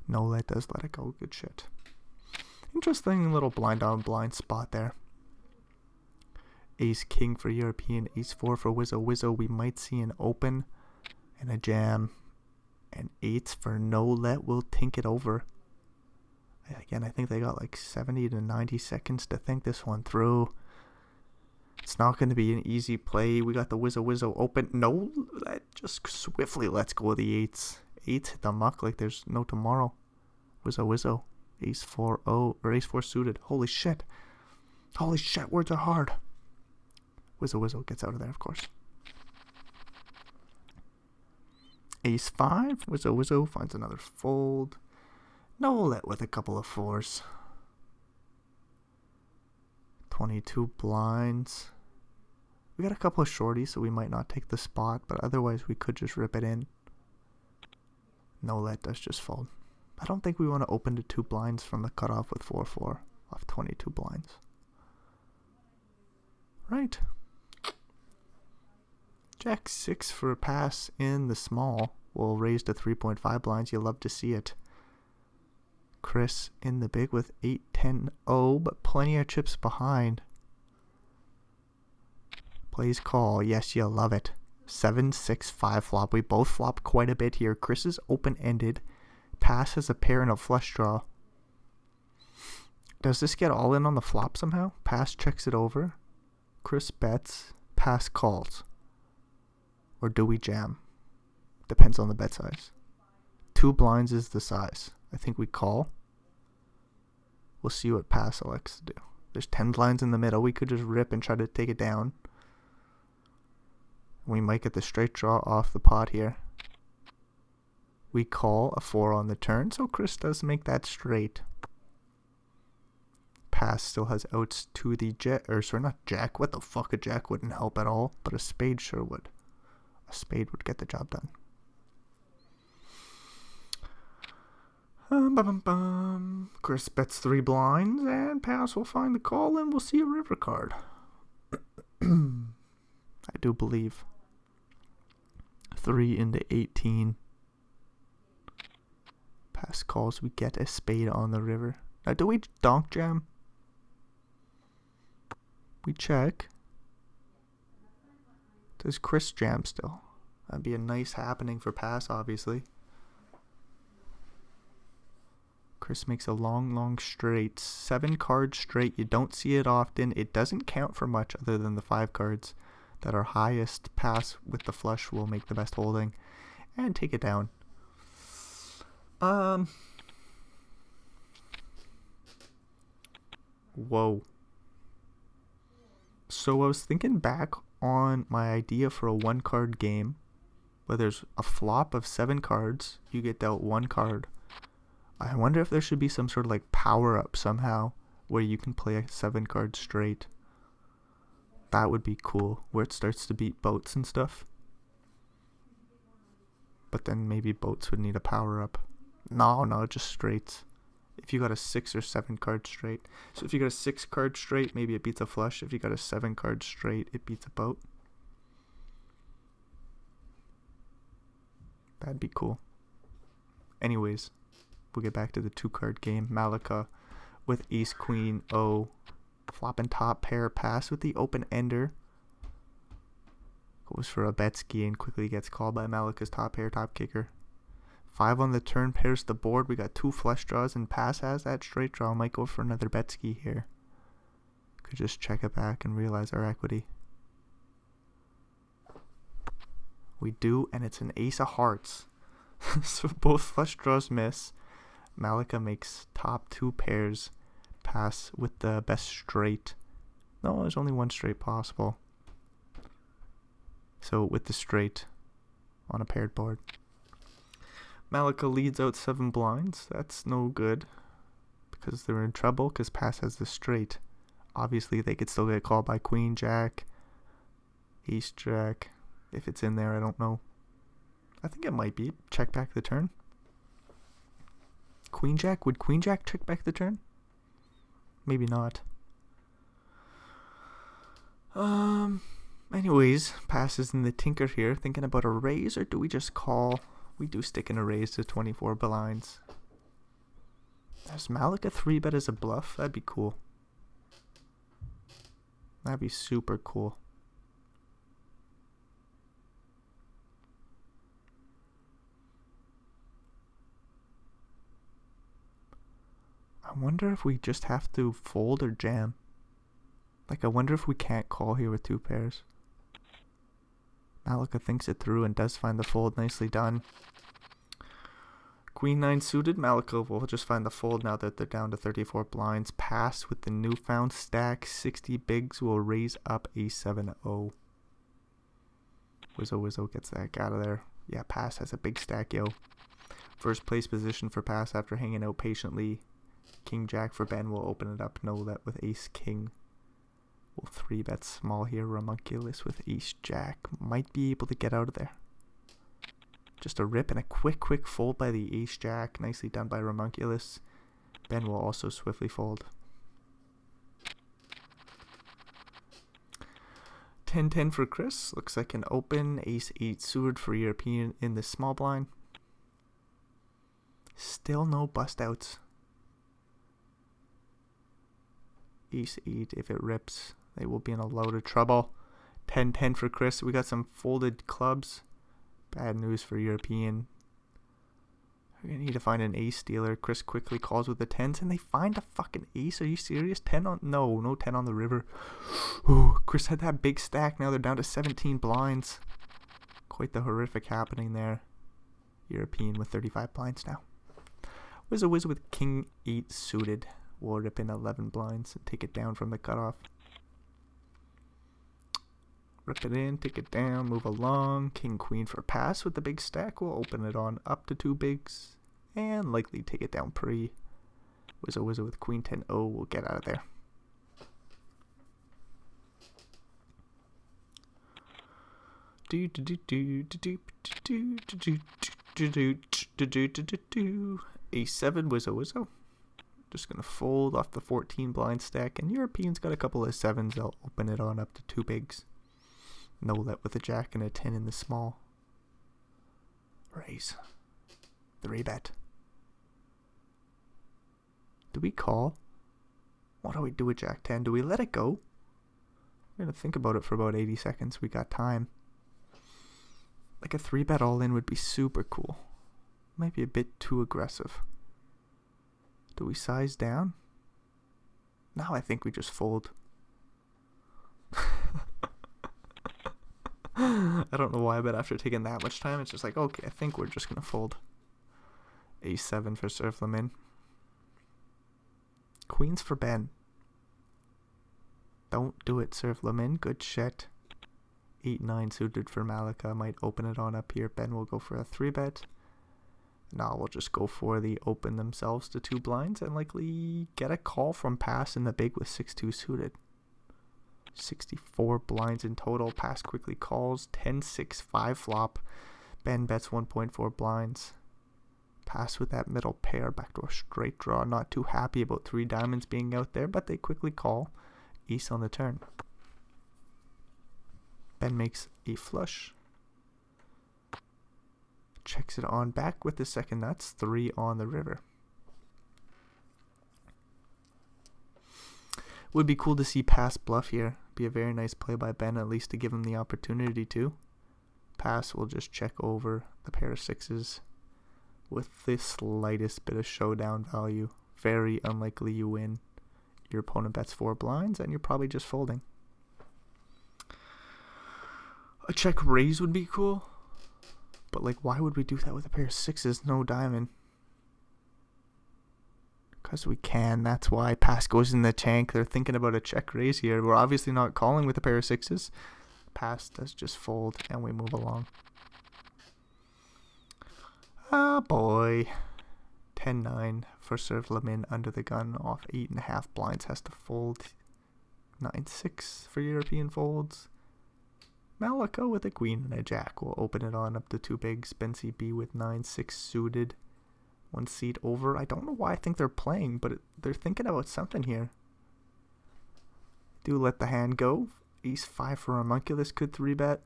No let does let it go. Good shit. Interesting little blind on blind spot there. Ace king for European. Ace 4 for Wizzo Wizzo. We might see an open and a jam. And 8s for no let will tink it over. Again, I think they got like 70 to 90 seconds to think this one through. It's not going to be an easy play. We got the Wizzo Wizzo open. No, that just swiftly lets go of the 8s. 8s hit the muck like there's no tomorrow. Wizzo Wizzo. Ace 4 0 or Ace 4 suited. Holy shit. Holy shit, words are hard. Wizzo Wizzo gets out of there, of course. Ace 5. Wizzo Wizzo finds another fold. No let with a couple of 4s. 22 blinds. We got a couple of shorties, so we might not take the spot, but otherwise we could just rip it in. No let does just fold. I don't think we want to open to 2 blinds from the cutoff with 4-4 off 22 blinds. Right. Jack 6 for a pass in the small. We'll raise to 3.5 blinds. You'll love to see it. Chris in the big with 8-10-0, but plenty of chips behind. Plays call. Yes, you'll love it. 7-6-5 flop. We both flop quite a bit here. Chris is open-ended. Pass has a pair and a flush draw. Does this get all in on the flop somehow? Pass checks it over. Chris bets. Pass calls. Or do we jam? Depends on the bet size. 2 blinds is the size. I think we call. We'll see what pass elects to do. There's 10 blinds in the middle. We could just rip and try to take it down. We might get the straight draw off the pot here. We call a 4 on the turn, so Chris does make that straight. Pass still has outs to the jack, or sorry, not jack. What the fuck? A jack wouldn't help at all, but a spade sure would. A spade would get the job done. Chris bets 3 blinds, and pass will find the call, and we'll see a river card. I do believe. 3 into 18. Pass calls, we get a spade on the river. Now, do we donk jam? We check. Does Chris jam still? That'd be a nice happening for pass, obviously. Chris makes a long straight. 7 cards straight. You don't see it often. It doesn't count for much other than the 5 cards that are highest. Pass with the flush will make the best holding. And take it down. Whoa. So I was thinking back on my idea for a 1-card game. Where there's a flop of 7 cards. You get dealt 1 card. I wonder if there should be some sort of like power up somehow where you can play a 7 card straight. That would be cool, where it starts to beat boats and stuff. But then maybe boats would need a power up. No, just straights. If you got a 6 or 7 card straight. So if you got a 6 card straight, maybe it beats a flush. If you got a 7 card straight, it beats a boat. That'd be cool. Anyways. We'll get back to the 2-card game. Malika with ace queen O. Flop and top pair. Pass with the open ender. Goes for a Betsky and quickly gets called by Malika's top pair top kicker. 5 on the turn pairs the board. We got 2 flush draws and pass has that straight draw. Might go for another Betsky here. Could just check it back and realize our equity. We do, and it's an ace of hearts. So both flush draws miss. Malika makes top 2 pairs pass with the best straight. No, there's only one straight possible. So with the straight on a paired board. Malika leads out 7 blinds. That's no good because they're in trouble because pass has the straight. Obviously, they could still get called by Queen Jack, Ace Jack. If it's in there, I don't know. I think it might be. Check back the turn. Queen Jack? Would Queen Jack check back the turn? Maybe not. Anyways, passes in the tinker here. Thinking about a raise, or do we just call? We do stick in a raise to 24 blinds. Does Malika 3-bet as a bluff? That'd be cool. That'd be super cool. I wonder if we just have to fold or jam. Like, I wonder if we can't call here with 2 pairs. Malika thinks it through and does find the fold. Nicely done. Queen 9 suited. Malika will just find the fold now that they're down to 34 blinds. Pass with the newfound stack. 60 bigs will raise up a 7-0. Wizzo gets that out of there. Yeah, pass has a big stack, yo. First place position for pass after hanging out patiently. King Jack for Ben will open it up. No that with Ace King. Will 3-bet small here. Ramunculus with Ace Jack might be able to get out of there. Just a rip and a quick fold by the Ace Jack. Nicely done by Ramunculus. Ben will also swiftly fold. 10-10 for Chris. Looks like an open. Ace 8 suited for European in the small blind. Still no bust outs. Ace 8, if it rips, they will be in a load of trouble. 10-10 for Chris. We got some folded clubs. Bad news for European. We're going to need to find an ace dealer. Chris quickly calls with the 10s, and they find a fucking ace. Are you serious? 10 on... No 10 on the river. Ooh, Chris had that big stack. Now they're down to 17 blinds. Quite the horrific happening there. European with 35 blinds now. Wizzo with King 8 suited. We'll rip in 11 blinds and take it down from the cutoff. Rip it in, take it down, move along. King Queen for pass with the big stack. We'll open it on up to 2 bigs and likely take it down pre. Wizzo with Queen 10-0. We'll get out of there. A7 Wizzo. Just going to fold off the 14 blind stack. And European's got a couple of 7s. They'll open it on up to 2 bigs. No let with a jack and a 10 in the small. Raise. 3-bet. Do we call? What do we do with jack 10? Do we let it go? We're going to think about it for about 80 seconds. We got time. Like a 3-bet all in would be super cool. Might be a bit too aggressive. Do we size down? No, I think we just fold. I don't know why, but after taking that much time, it's just like, okay, I think we're just going to fold. A7 for Surf Lemon. Queens for Ben. Don't do it, Surf Lemon. Good shit. 8-9 suited for Malika. Might open it on up here. Ben will go for a 3-bet. No, we'll just go for the open themselves to 2 blinds and likely get a call from pass in the big with 6-2 suited. 64 blinds in total. Pass quickly calls. 10-6 5 flop. Ben bets 1.4 blinds. Pass with that middle pair. Backdoor straight draw. Not too happy about 3 diamonds being out there, but they quickly call. Ace on the turn. Ben makes a flush. Checks it on back with the second nuts. 3 on the river. Would be cool to see pass bluff here. Be a very nice play by Ben, at least to give him the opportunity to. Pass will just check over the pair of 6s with the slightest bit of showdown value. Very unlikely you win. Your opponent bets 4 blinds and you're probably just folding. A check raise would be cool. But like, why would we do that with a pair of 6s? No diamond. Because we can. That's why. Pass goes in the tank. They're thinking about a check raise here. We're obviously not calling with a pair of sixes. Pass does just fold, and we move along. Ah, boy. 10-9 for serve Lamin under the gun off 8.5 blinds. Has to fold. 9-6 for European folds. Malika with a queen and a jack will open it on up to 2 bigs. Ben CB with 9-6 suited. 1 seat over. I don't know why I think they're playing, but they're thinking about something here. Do let the hand go. Ace 5 for Homunculus could 3-bet.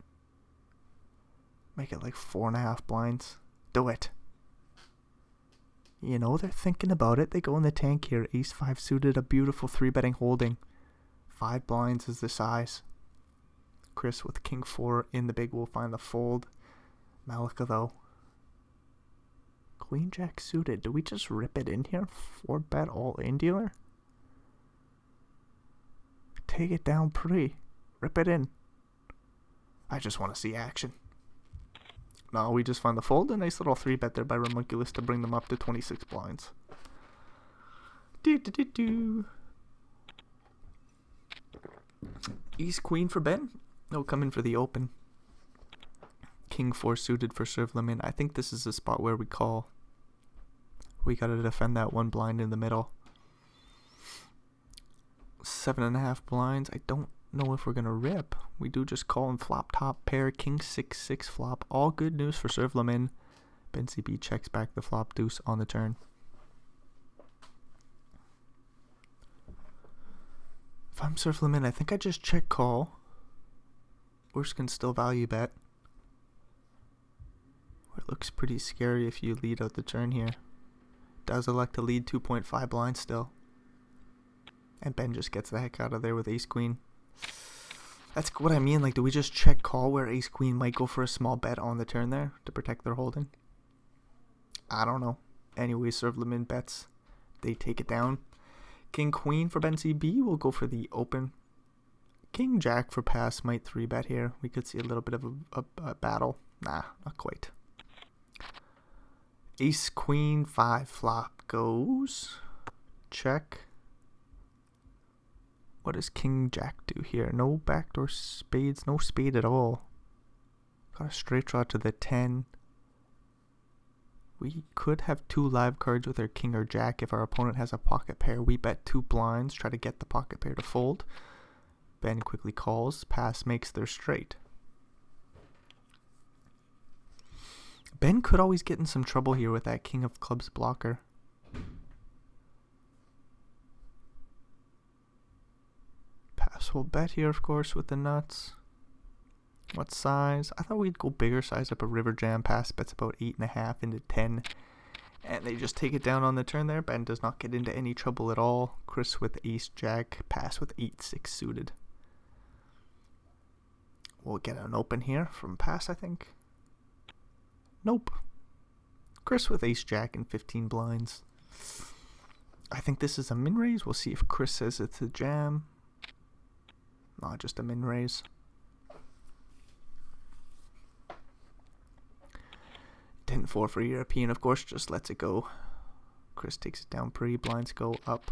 Make it like 4.5 blinds. Do it. You know, they're thinking about it. They go in the tank here. Ace 5 suited, a beautiful 3-betting holding. 5 blinds is the size. Chris with King 4 in the big will find the fold. Malika though. Queen Jack suited. Do we just rip it in here? 4-bet all in dealer? Take it down pretty. Rip it in. I just want to see action. No, we just find the fold. A nice little 3-bet there by Homunculus to bring them up to 26 blinds. Ace Queen for Ben. No, come in for the open. King 4 suited for serve Lamin. I think this is a spot where we call. We gotta defend that 1 blind in the middle. 7.5 blinds. I don't know if we're gonna rip. We do just call and flop top pair. King 6-6 flop. All good news for serve Lamin. Ben CB checks back the flop deuce on the turn. If I'm serve Lamin, I think I just check call. Worst can still value bet. It looks pretty scary if you lead out the turn here. Does elect to lead 2.5 blinds still. And Ben just gets the heck out of there with ace queen. That's what I mean. Like, do we just check call where ace queen might go for a small bet on the turn there to protect their holding? I don't know. Anyway, serve Lamin bets. They take it down. King queen for Ben CB will go for the open. King jack for pass might 3-bet here. We could see a little bit of a battle. Nah, not quite. Ace queen 5 flop goes. Check. What does king jack do here? No backdoor spades. No spade at all. Got a straight draw to the 10. We could have 2 live cards with our king or jack. If our opponent has a pocket pair, we bet 2 blinds. Try to get the pocket pair to fold. Ben quickly calls. Pass makes their straight. Ben could always get in some trouble here with that king of clubs blocker. Pass will bet here, of course, with the nuts. What size? I thought we'd go bigger size up a river jam. Pass bets about 8.5 into 10. And they just take it down on the turn there. Ben does not get into any trouble at all. Chris with ace jack. Pass with 8-6 suited. We'll get an open here from pass, I think. Nope. Chris with ace jack and 15 blinds. I think this is a min raise. We'll see if Chris says it's a jam. Not just a min raise. 10-4 for European, of course, just lets it go. Chris takes it down pre. Blinds go up.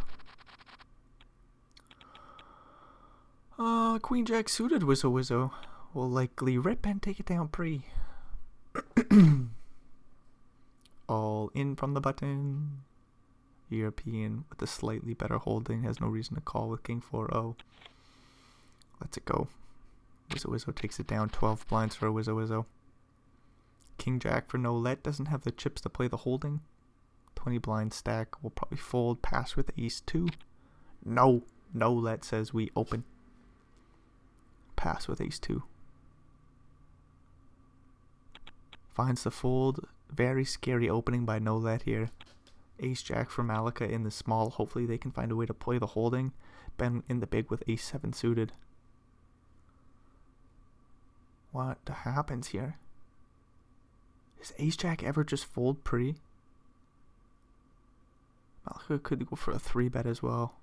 Queen jack suited. Wizzo. Will likely rip and take it down pre. All in from the button. European with a slightly better holding has no reason to call with king 4-0. Lets it go. Wizzo takes it down. 12 blinds for a Wizzo. King jack for no let. Doesn't have the chips to play the holding. 20 blind stack. Will probably fold. Pass with ace 2. No let says we open. Pass with ace 2. Finds the fold. Very scary opening by no let here. Ace jack for Malika in the small. Hopefully they can find a way to play the holding. Ben in the big with ace 7 suited. What happens here? Does ace jack ever just fold pre? Malika could go for a 3-bet as well.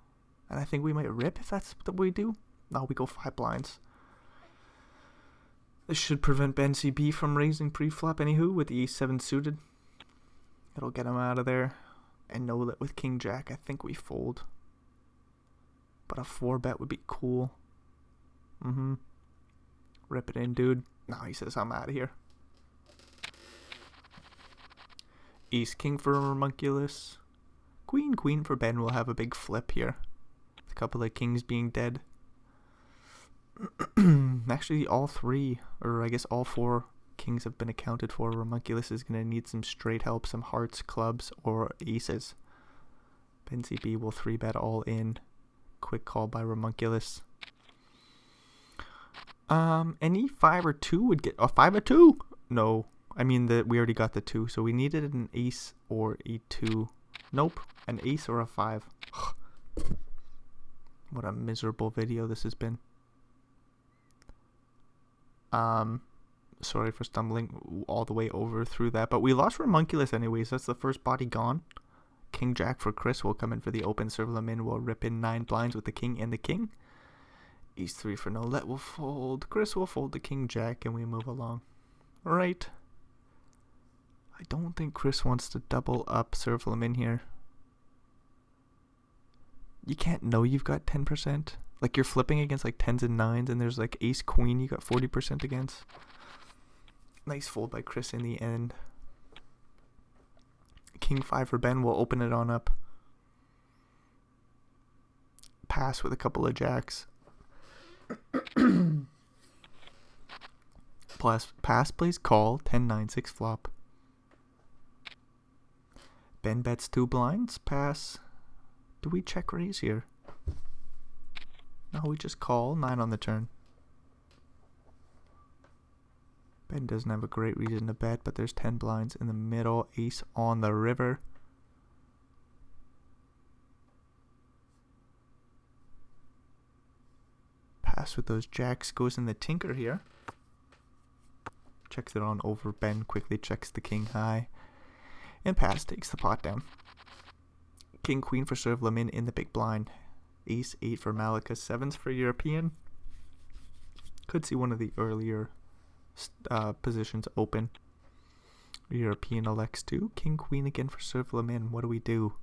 And I think we might rip if that's what we do. No, we go 5 blinds. This should prevent Ben CB from raising pre-flop anywho with the ace 7 suited. It'll get him out of there. and know that with king jack, I think we fold. But a 4-bet would be cool. Rip it in, dude. No, he says I'm out of here. Ace king for Ramunculus. Queen queen for Ben. Will have a big flip here. A couple of kings being dead. Actually, all 3, or I guess all 4 kings have been accounted for. Ramunculus is going to need some straight help, some hearts, clubs, or aces. Ben CB will 3-bet all in. Quick call by Ramunculus. Any 5 or 2 would get a 5 or 2. No, I mean that we already got the 2, so we needed an ace or a 2. Nope, an ace or a 5. What a miserable video this has been. Sorry for stumbling all the way over through that, but we lost Ramunculus anyways. That's the first body gone. King jack for Chris will come in for the open. Serve Lamin will rip in 9 blinds with the king and the king. Ace 3 for no let will fold. Chris will fold the king jack and we move along. Right. I don't think Chris wants to double up Serve Lamin here. You can't know you've got 10%. Like you're flipping against like 10s and 9s and there's like ace queen you got 40% against. Nice fold by Chris in the end. King 5 for Ben will open it on up. Pass with a couple of jacks. Plus pass plays call 10-9-6 flop. Ben bets 2 blinds. Pass. Do we check raise here? No, we just call 9 on the turn. Ben doesn't have a great reason to bet, but there's 10 blinds in the middle. Ace on the river. Pass with those jacks. Goes in the tinker here. Checks it on over. Ben quickly checks the king high. And pass takes the pot down. King queen for Serve Lamin in the big blind. Ace 8 for Malika. 7s for European. Could see one of the earlier positions open. European elects 2. King queen again for Serve Lamin. What do we do?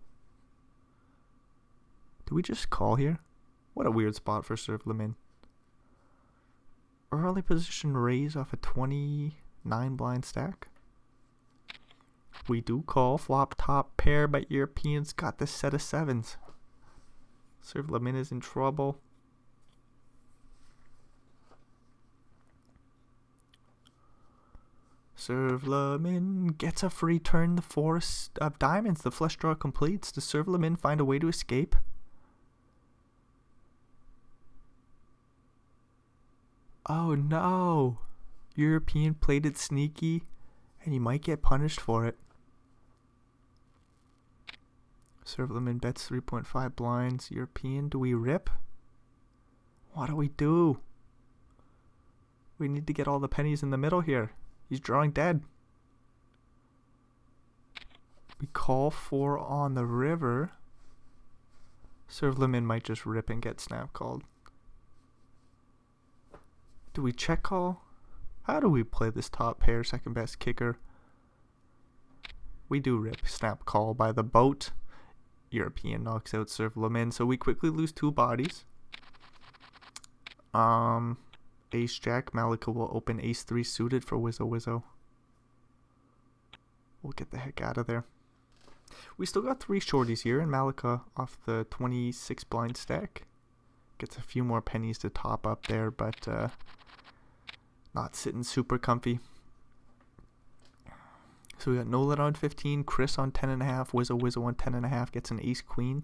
Do we just call here? What a weird spot for Serve Lamin. Early position raise off a 29 blind stack. We do call flop top pair, but Europeans got this set of 7s. Serve Lamin is in trouble. Serve Lamin gets a free turn. The 4 of diamonds. The flush draw completes. Does Serve Lamin find a way to escape? Oh no! European played it sneaky, and he might get punished for it. Serve Lamin bets 3.5 blinds. European, do we rip? What do we do? We need to get all the pennies in the middle here. He's drawing dead. We call 4 on the river. Serve Lamin might just rip and get snap called. Do we check call? How do we play this top pair, second best kicker? We do rip. Snap call by the boat. European knocks out Serve Lamin, so we quickly lose 2 bodies. Ace Jack. Malika will open Ace 3 suited for Wizzo Wizzo. We'll get the heck out of there. We still got 3 shorties here, and Malika off the 26 blind stack gets a few more pennies to top up there, but not sitting super comfy. So we got Nolan on 15, Chris on 10.5, Wizzo Wizzo on 10.5, gets an ace queen.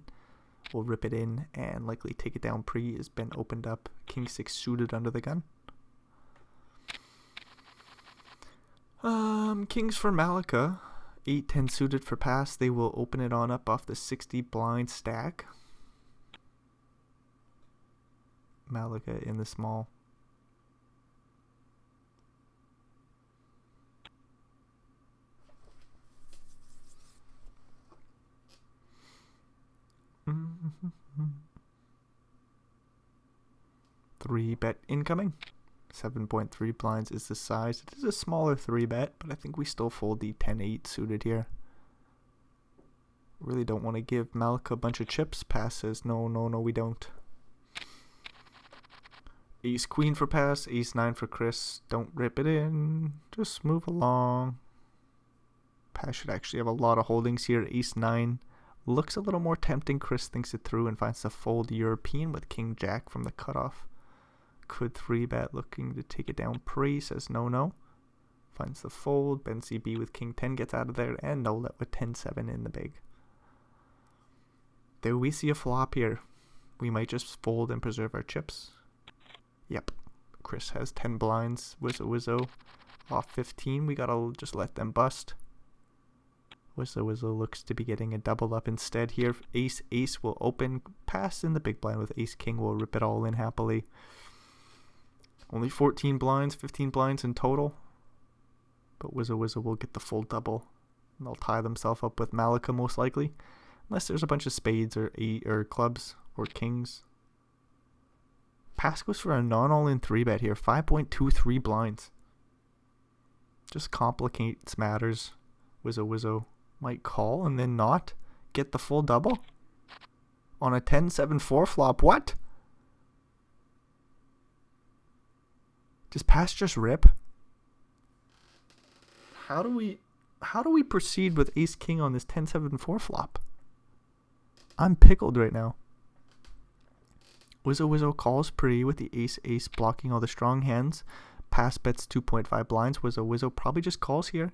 We'll rip it in and likely take it down pre. Has been opened up. King 6 suited under the gun. Kings for Malika. 8-10 suited for pass. They will open it on up off the 60 blind stack. Malika in the small. Three bet incoming. 7.3 blinds is the size. It is a smaller 3 bet, but I think we still fold the 10-8 suited here. Really don't want to give Malika a bunch of chips. Pass says no, no, no, we don't. Ace queen for pass, ace 9 for Chris. Don't rip it in, just move along. Pass should actually have a lot of holdings here. Ace 9 looks a little more tempting. Chris thinks it through and finds the fold European with king jack from the cutoff. Could 3-bet, looking to take it down pre, says no, no. Finds the fold. Ben CB with king 10 gets out of there, and no let with 10-7 in the big. Do we see a flop here? We might just fold and preserve our chips. Yep. Chris has 10 blinds. Wizzo off 15. We gotta just let them bust. Wizzo looks to be getting a double up instead here. Ace will open. Pass in the big blind with ace king. Will rip it all in happily. Only 14 blinds, 15 blinds in total. But Wizzo will get the full double. And they'll tie themselves up with Malika most likely. Unless there's a bunch of spades or clubs or kings. Pass goes for a non-all-in 3-bet here. 5.23 blinds. Just complicates matters. Wizzo might call and then not get the full double. On a 10-7-4 flop. What? Does pass just rip? How do we proceed with ace king on this 10-7-4 flop? I'm pickled right now. Wizzo calls pre with the ace blocking all the strong hands. Pass bets 2.5 blinds. Wizzo probably just calls here.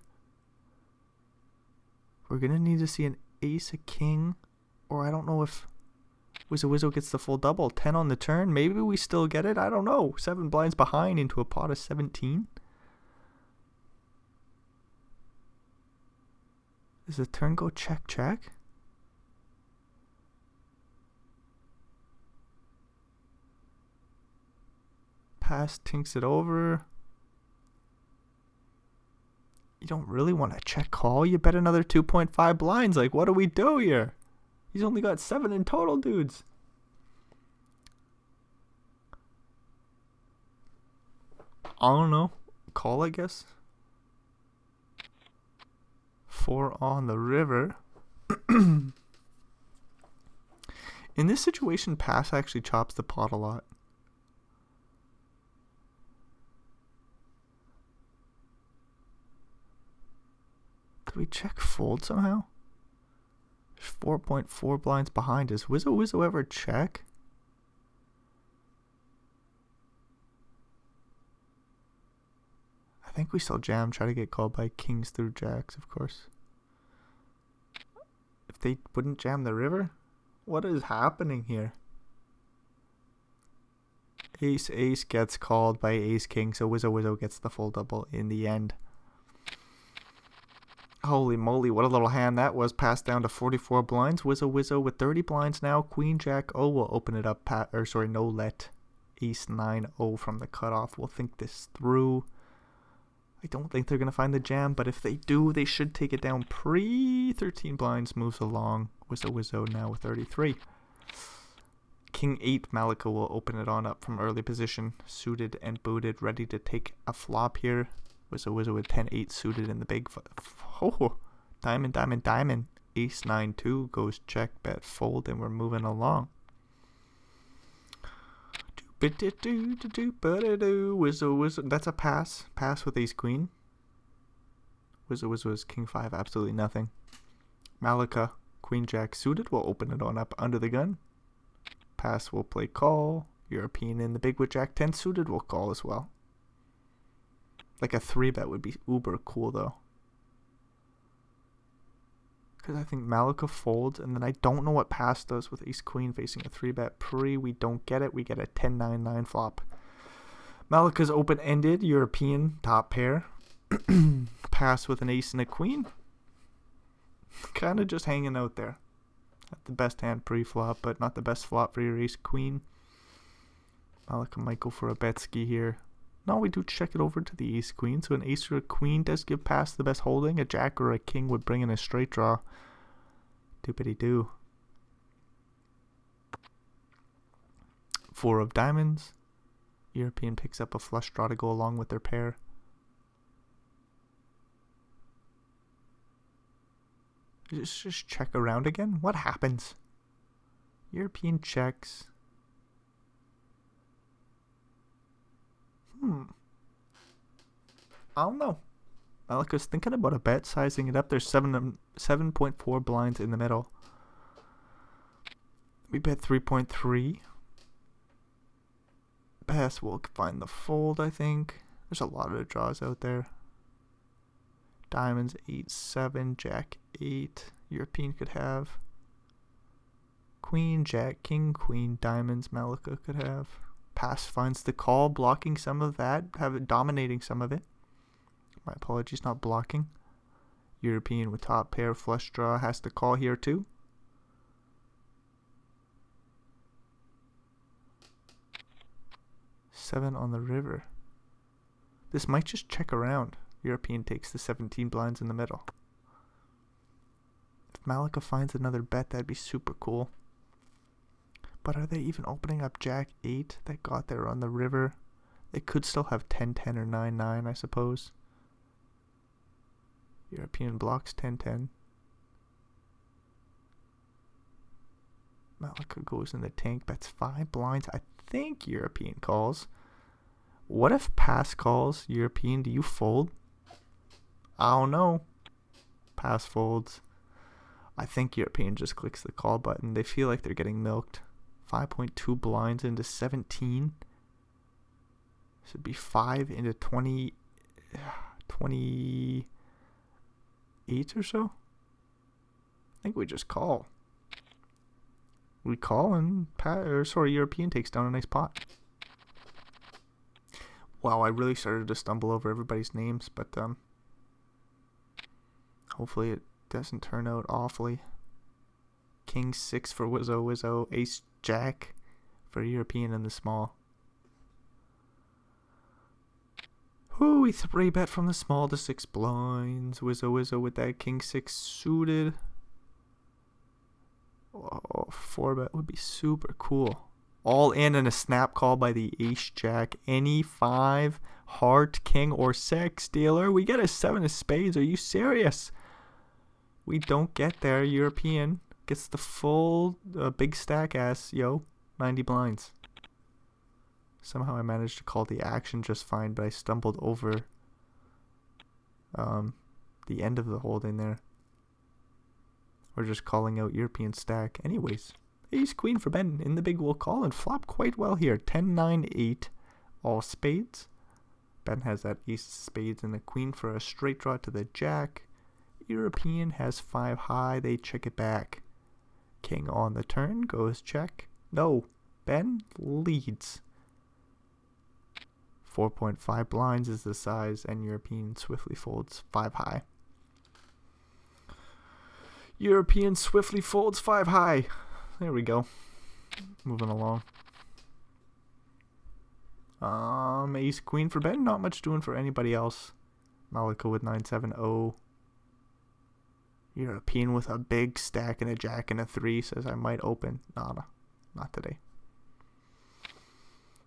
We're gonna need to see an ace, a king, or I don't know if Wizzo gets the full double. 10 on the turn. Maybe we still get it. I don't know. 7 blinds behind into a pot of 17. Does the turn go check? Pass tinks it over. You don't really want to check call. You bet another 2.5 blinds. Like, what do we do here? He's only got 7 in total, dudes. I don't know. Call, I guess. 4 on the river. In this situation, pass actually chops the pot a lot. Could we check fold somehow? There's 4.4 blinds behind us. Wizzo ever check? I think we still jam. Try to get called by kings through jacks, of course. If they wouldn't jam the river? What is happening here? Ace gets called by ace king, so Wizzo gets the full double in the end. Holy moly, what a little hand that was. Passed down to 44 blinds. Wizzo with 30 blinds now. Queen jack O will open it up. No let. Ace 9-0 from the cutoff. We'll think this through. I don't think they're going to find the jam, but if they do, they should take it down pre. 13 blinds moves along. Wizzo now with 33. King 8 Malika will open it on up from early position. Suited and booted, ready to take a flop here. Wizzo with 10-8 suited in the big. Oh, diamond. Ace 9-2 goes check, bet, fold, and we're moving along. Wizzo. That's a pass. Pass with ace queen. Wizzo is king 5. Absolutely nothing. Malika, queen jack suited will open it on up under the gun. Pass will play call. European in the big with jack 10 suited will call as well. Like a 3-bet would be uber cool though. Because I think Malika folds, and then I don't know what pass does with ace queen facing a 3-bet pre. We don't get it. We get a 10-9-9 flop. Malika's open-ended. European top pair. Pass with an ace and a queen. Kind of just hanging out there. Not the best hand pre-flop, but not the best flop for your ace queen. Malika might go for a bet ski here. No, we do check it over to the ace queen. So an ace or a queen does give pass the best holding. A jack or a king would bring in a straight draw. Doopity-doo. 4 of diamonds. European picks up a flush draw to go along with their pair. Just check around again? What happens? European checks. I don't know. Malika's thinking about a bet, sizing it up. There's 7.4 blinds in the middle. We bet 3.3. Pass will find the fold, I think. There's a lot of draws out there. Diamonds 8-7, Jack 8. European could have. Queen, Jack, King, Queen, Diamonds, Malika could have. Pass finds the call, blocking some of that, dominating some of it. My apologies, not blocking. European with top pair, flush draw, has to call here too. Seven on the river. This might just check around. European takes the 17 blinds in the middle. If Malika finds another bet, that'd be super cool. But are they even opening up Jack 8 that got there on the river? They could still have 10-10 or 9-9, I suppose. European blocks 10-10. Malika goes in the tank, bets 5 blinds. I think European calls. What if pass calls? European, do you fold? I don't know. Pass folds. I think European just clicks the call button. They feel like they're getting milked. 5.2 blinds into 17. This would be 5 into 28 or so. I think we just call. We call and European takes down a nice pot. Wow, I really started to stumble over everybody's names, but hopefully it doesn't turn out awfully. King 6 for Wizzo, Ace Jack for European in the small. Whoo, we 3-bet from the small to 6 blinds. Wizzo with that King 6 suited. Oh, 4-bet would be super cool. All in and a snap call by the Ace Jack. Any 5, heart, king, or 6 dealer. We get a 7 of spades. Are you serious? We don't get there. European gets the full big stack ass, 90 blinds. Somehow I managed to call the action just fine, but I stumbled over the end of the holding there. We're just calling out European stack. Anyways, ace queen for Ben in the big will call and flop quite well here. 10-9-8, all spades. Ben has that ace of spades and the queen for a straight draw to the jack. European has 5 high. They check it back. King on the turn goes check. No, Ben leads. 4.5 blinds is the size, and European swiftly folds 5 high. European swiftly folds 5 high. There we go. Moving along. Ace queen for Ben. Not much doing for anybody else. Malika with 9-7-0. European with a big stack and a jack and a 3 says I might open. Nada. Not today.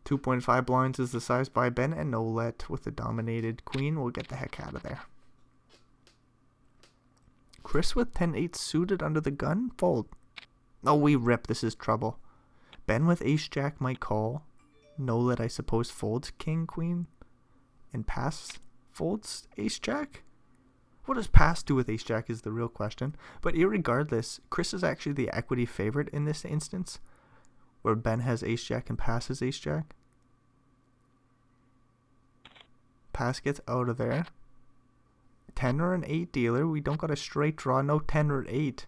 2.5 blinds is the size by Ben, and no let with the dominated queen. We'll get the heck out of there. Chris with 10-8 suited under the gun. Fold. Oh, we rip. This is trouble. Ben with ace jack might call. No let, I suppose, folds king queen. And pass folds ace jack. What does pass do with ace jack is the real question. But irregardless, Chris is actually the equity favorite in this instance, where Ben has ace jack and pass has ace jack. Pass gets out of there. 10 or an 8 dealer. We don't got a straight draw. No 10 or 8.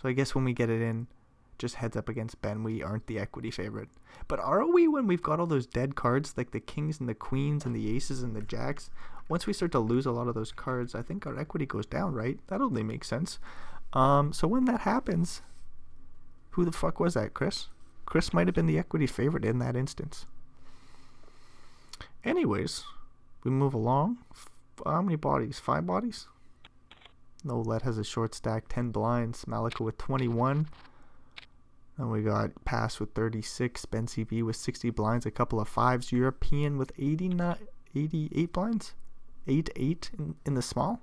So I guess when we get it in, just heads up against Ben, we aren't the equity favorite. But are we when we've got all those dead cards like the kings and the queens and the aces and the jacks? Once we start to lose a lot of those cards, I think our equity goes down, right? That only makes sense. So when that happens, who the fuck was that, Chris? Chris might have been the equity favorite in that instance. Anyways, we move along. How many bodies? 5 bodies? No let has a short stack, 10 blinds. Malika with 21. Then we got pass with 36. Ben CV with 60 blinds, a couple of 5s. European with 88 blinds. 8-8 in the small.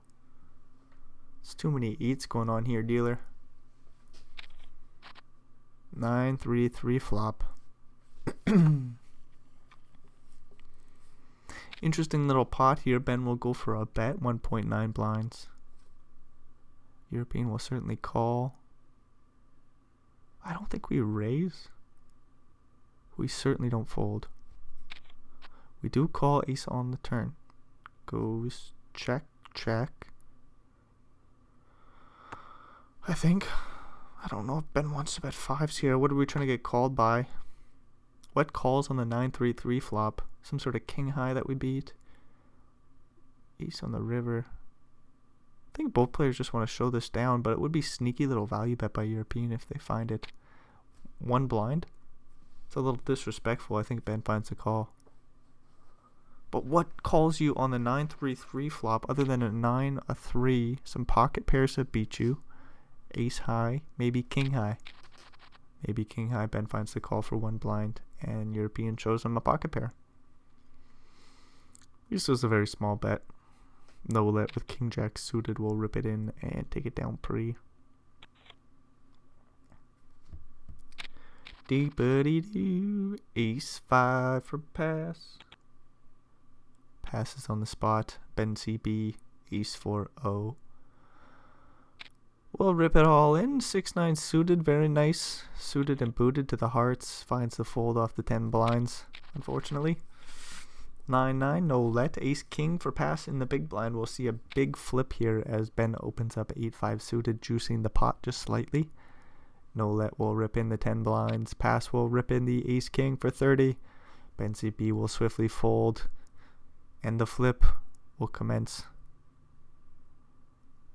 There's too many 8s going on here, dealer. 9-3-3 flop. Interesting little pot here. Ben will go for a bet, 1.9 blinds. European will certainly call. I don't think we raise. We certainly don't fold. We do call ace on the turn. Goes check, check. I think. I don't know if Ben wants to bet 5s here. What are we trying to get called by? What calls on the 9-3-3 flop? Some sort of king high that we beat. Ace on the river. I think both players just want to show this down, but it would be sneaky little value bet by European if they find it. 1 blind. It's a little disrespectful. I think Ben finds the call. But what calls you on the 9-3-3 flop other than a 9, a 3, some pocket pairs that beat you? Ace high, maybe king high. Maybe king high. Ben finds the call for 1 blind, and European shows him a pocket pair. This was a very small bet. No let with king jack suited. We'll rip it in and take it down pre. Dee-ba-dee-doo. Ace 5 for pass. Passes on the spot. Ben CB. Ace 4-0. We'll rip it all in. 6-9 suited. Very nice. Suited and booted to the hearts. Finds the fold off the 10 blinds, unfortunately. 9-9. No let. Ace king for pass in the big blind. We'll see a big flip here as Ben opens up 8-5 suited, juicing the pot just slightly. No let will rip in the 10 blinds. Pass will rip in the ace king for 30. Ben CB will swiftly fold. And the flip will commence.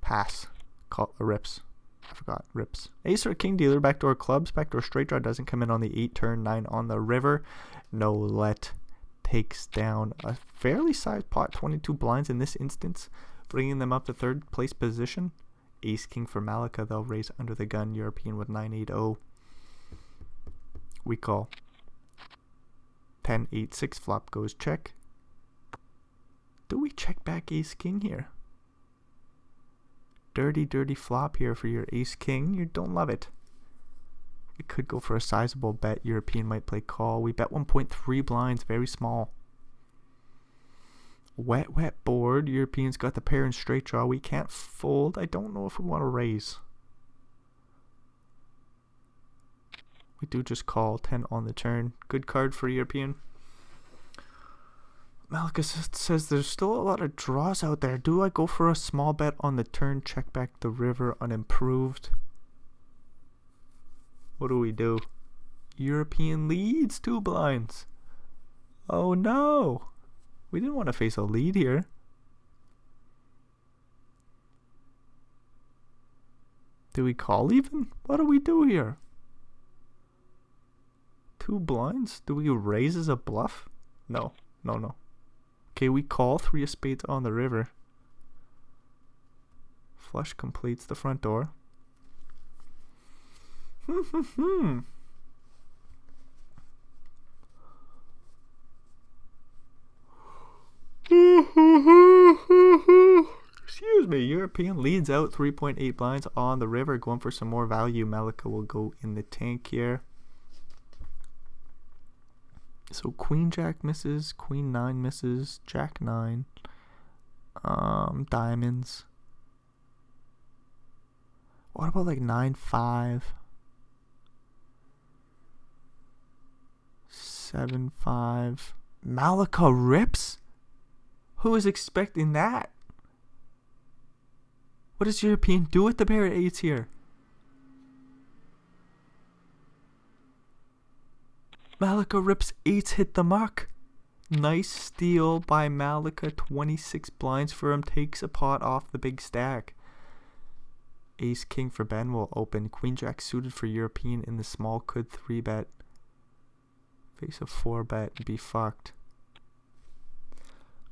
Pass. Call rips. I forgot. Rips. Ace or king dealer. Backdoor clubs. Backdoor straight draw doesn't come in on the 8 turn. 9 on the river. No let takes down a fairly sized pot. 22 blinds in this instance. Bringing them up to 3rd place position. Ace king for Malika. They'll raise under the gun. European with 9-8-0. We call. 10-8-6 flop goes check. Do we check back ace king here? Dirty, dirty flop here for your ace king. You don't love it. We could go for a sizable bet. European might play call. We bet 1.3 blinds. Very small. Wet, wet board. European's got the pair in straight draw. We can't fold. I don't know if we want to raise. We do just call. 10 on the turn. Good card for European. Malika says there's still a lot of draws out there. Do I go for a small bet on the turn? Check back the river unimproved. What do we do? European leads 2 blinds. Oh no. We didn't want to face a lead here. Do we call even? What do we do here? 2 blinds? Do we raise as a bluff? No. No, no. Okay, we call 3 of spades on the river. Flush completes the front door. Excuse me. European leads out 3.8 blinds on the river. Going for some more value. Malika will go in the tank here. So queen jack misses, queen 9 misses, jack 9, diamonds. What about like 9-5, 7-5? Malika rips? Who is expecting that? What does European do with the pair of 8s here? Malika rips 8s, hit the mark. Nice steal by Malika. 26 blinds for him. Takes a pot off the big stack. Ace king for Ben will open. Queen jack suited for European in the small. Could 3-bet. Face a 4-bet and be fucked.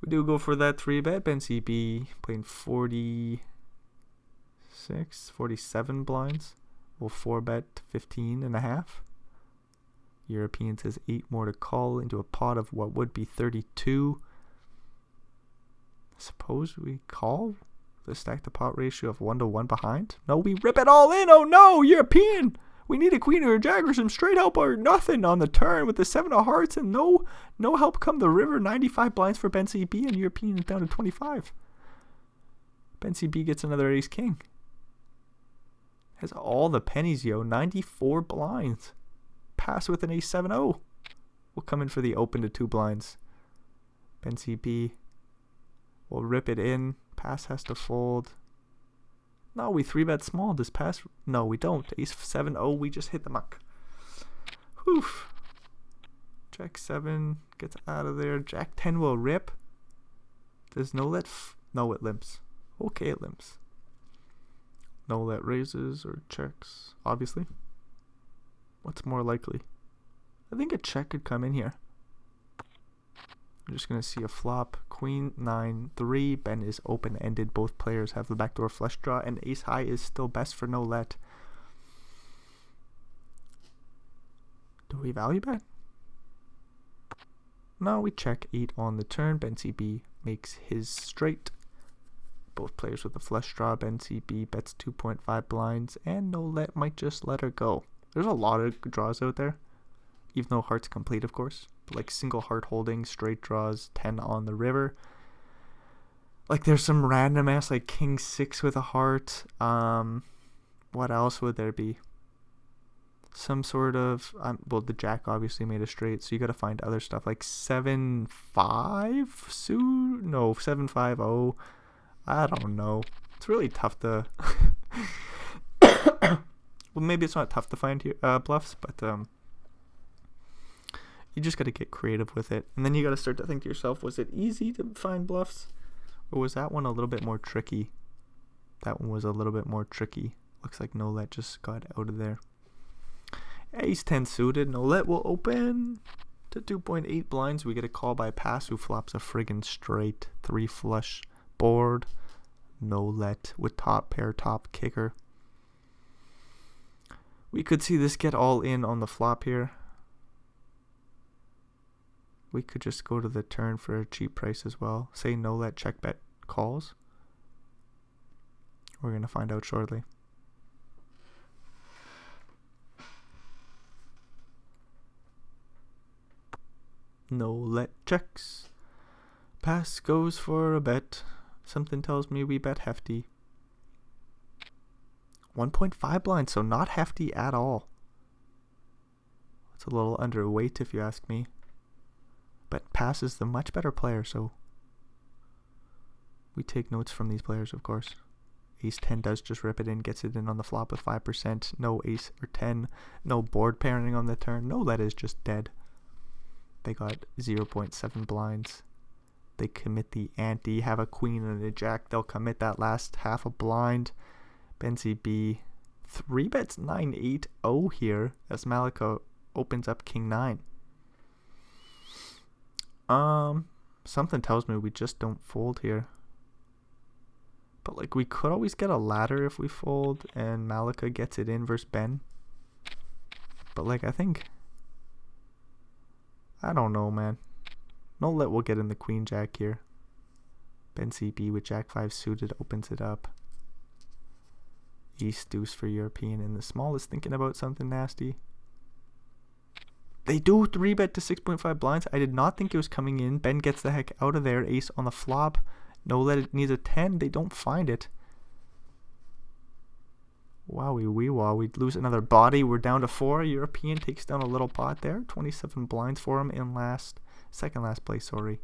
We do go for that 3-bet. Ben CB playing 47 blinds. We'll 4-bet 15.5. European says 8 more to call into a pot of what would be 32. I suppose we call The stack to pot ratio of 1-1 behind. No, we rip it all in. Oh no, European. We need a queen or a jack or some straight help or nothing on the turn with the 7 of hearts and no help come the river. 95 blinds for Ben CB and European is down to 25. Ben CB gets another ace king. Has all the pennies, yo. 94 blinds. Pass with an ace 7-0. We'll come in for the open to 2 blinds. Ben CB will rip it in. Pass has to fold. No, we 3-bet small. Does pass? No, we don't. Ace 7-0. We just hit the muck. Whew. Jack 7 gets out of there. Jack 10 will rip. There's no let. No, it limps. Okay, it limps. No let raises or checks, obviously. What's more likely? I think a check could come in here. I'm just going to see a flop. Queen 9-3. Ben is open-ended. Both players have the backdoor flush draw, and ace high is still best for no let. Do we value bet? No, we check 8 on the turn. Ben CB makes his straight. Both players with the flush draw. Ben CB bets 2.5 blinds, and no let might just let her go. There's a lot of draws out there, even though heart's complete, of course. But like single heart holding, straight draws, 10 on the river. Like there's some random ass like king 6 with a heart. What else would there be? Some sort of well, the jack obviously made a straight, so you got to find other stuff like 7-5 suit. No, 7-5-0. I don't know. It's really tough to. Well, maybe it's not tough to find here bluffs, but you just got to get creative with it, and then you got to start to think to yourself: was it easy to find bluffs, or was that one a little bit more tricky? That one was a little bit more tricky. Looks like no let just got out of there. Ace 10 suited. No let will open to 2.8 blinds. We get a call by pass who flops a friggin' straight 3 flush board. No let with top pair, top kicker. We could see this get all in on the flop here. We could just go to the turn for a cheap price as well. Say no let, check bet, calls. We're going to find out shortly. No let checks. Pass goes for a bet. Something tells me we bet hefty. 1.5 blinds, so not hefty at all. It's a little underweight if you ask me. But pass is the much better player, so we take notes from these players, of course. Ace 10 does just rip it in, gets it in on the flop with 5%. No ace or 10. No board pairing on the turn. No let is just dead. They got 0.7 blinds. They commit the ante, have a queen and a jack. They'll commit that last half a blind. Ben CB 3 bets 9-8-0 here as Malika opens up king 9. Something tells me we just don't fold here. But like we could always get a ladder if we fold and Malika gets it in versus Ben. But like I don't know, man. No let will get in the queen jack here. Ben CB with jack 5 suited opens it up. Ace deuce for European, and the small is thinking about something nasty. They do 3-bet to 6.5 blinds. I did not think it was coming in. Ben gets the heck out of there. Ace on the flop. No let, it needs a 10. They don't find it. Wowie wee wow. We lose another body. We're down to 4. European takes down a little pot there. 27 blinds for him in second last place, sorry.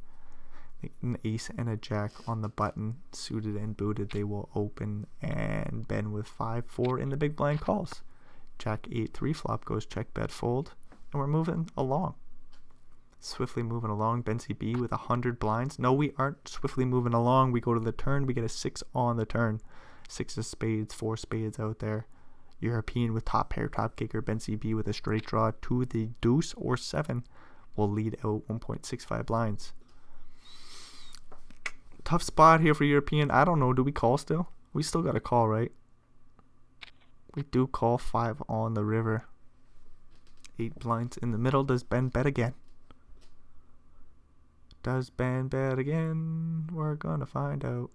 An ace and a jack on the button, suited and booted. They will open, and Ben with 5-4 in the big blind calls. Jack 8-3 flop goes check bet fold, and we're moving along. Swiftly moving along. Ben CB with 100 blinds. No, we aren't swiftly moving along. We go to the turn. We get a 6 on the turn. 6 of spades, 4 spades out there. European with top pair, top kicker. Ben CB with a straight draw to the deuce or 7 will lead out 1.65 blinds. Tough spot here for European. I don't know. Do we call still? We still got to call, right? We do call 5 on the river. 8 blinds in the middle. Does Ben bet again? Does Ben bet again? We're going to find out.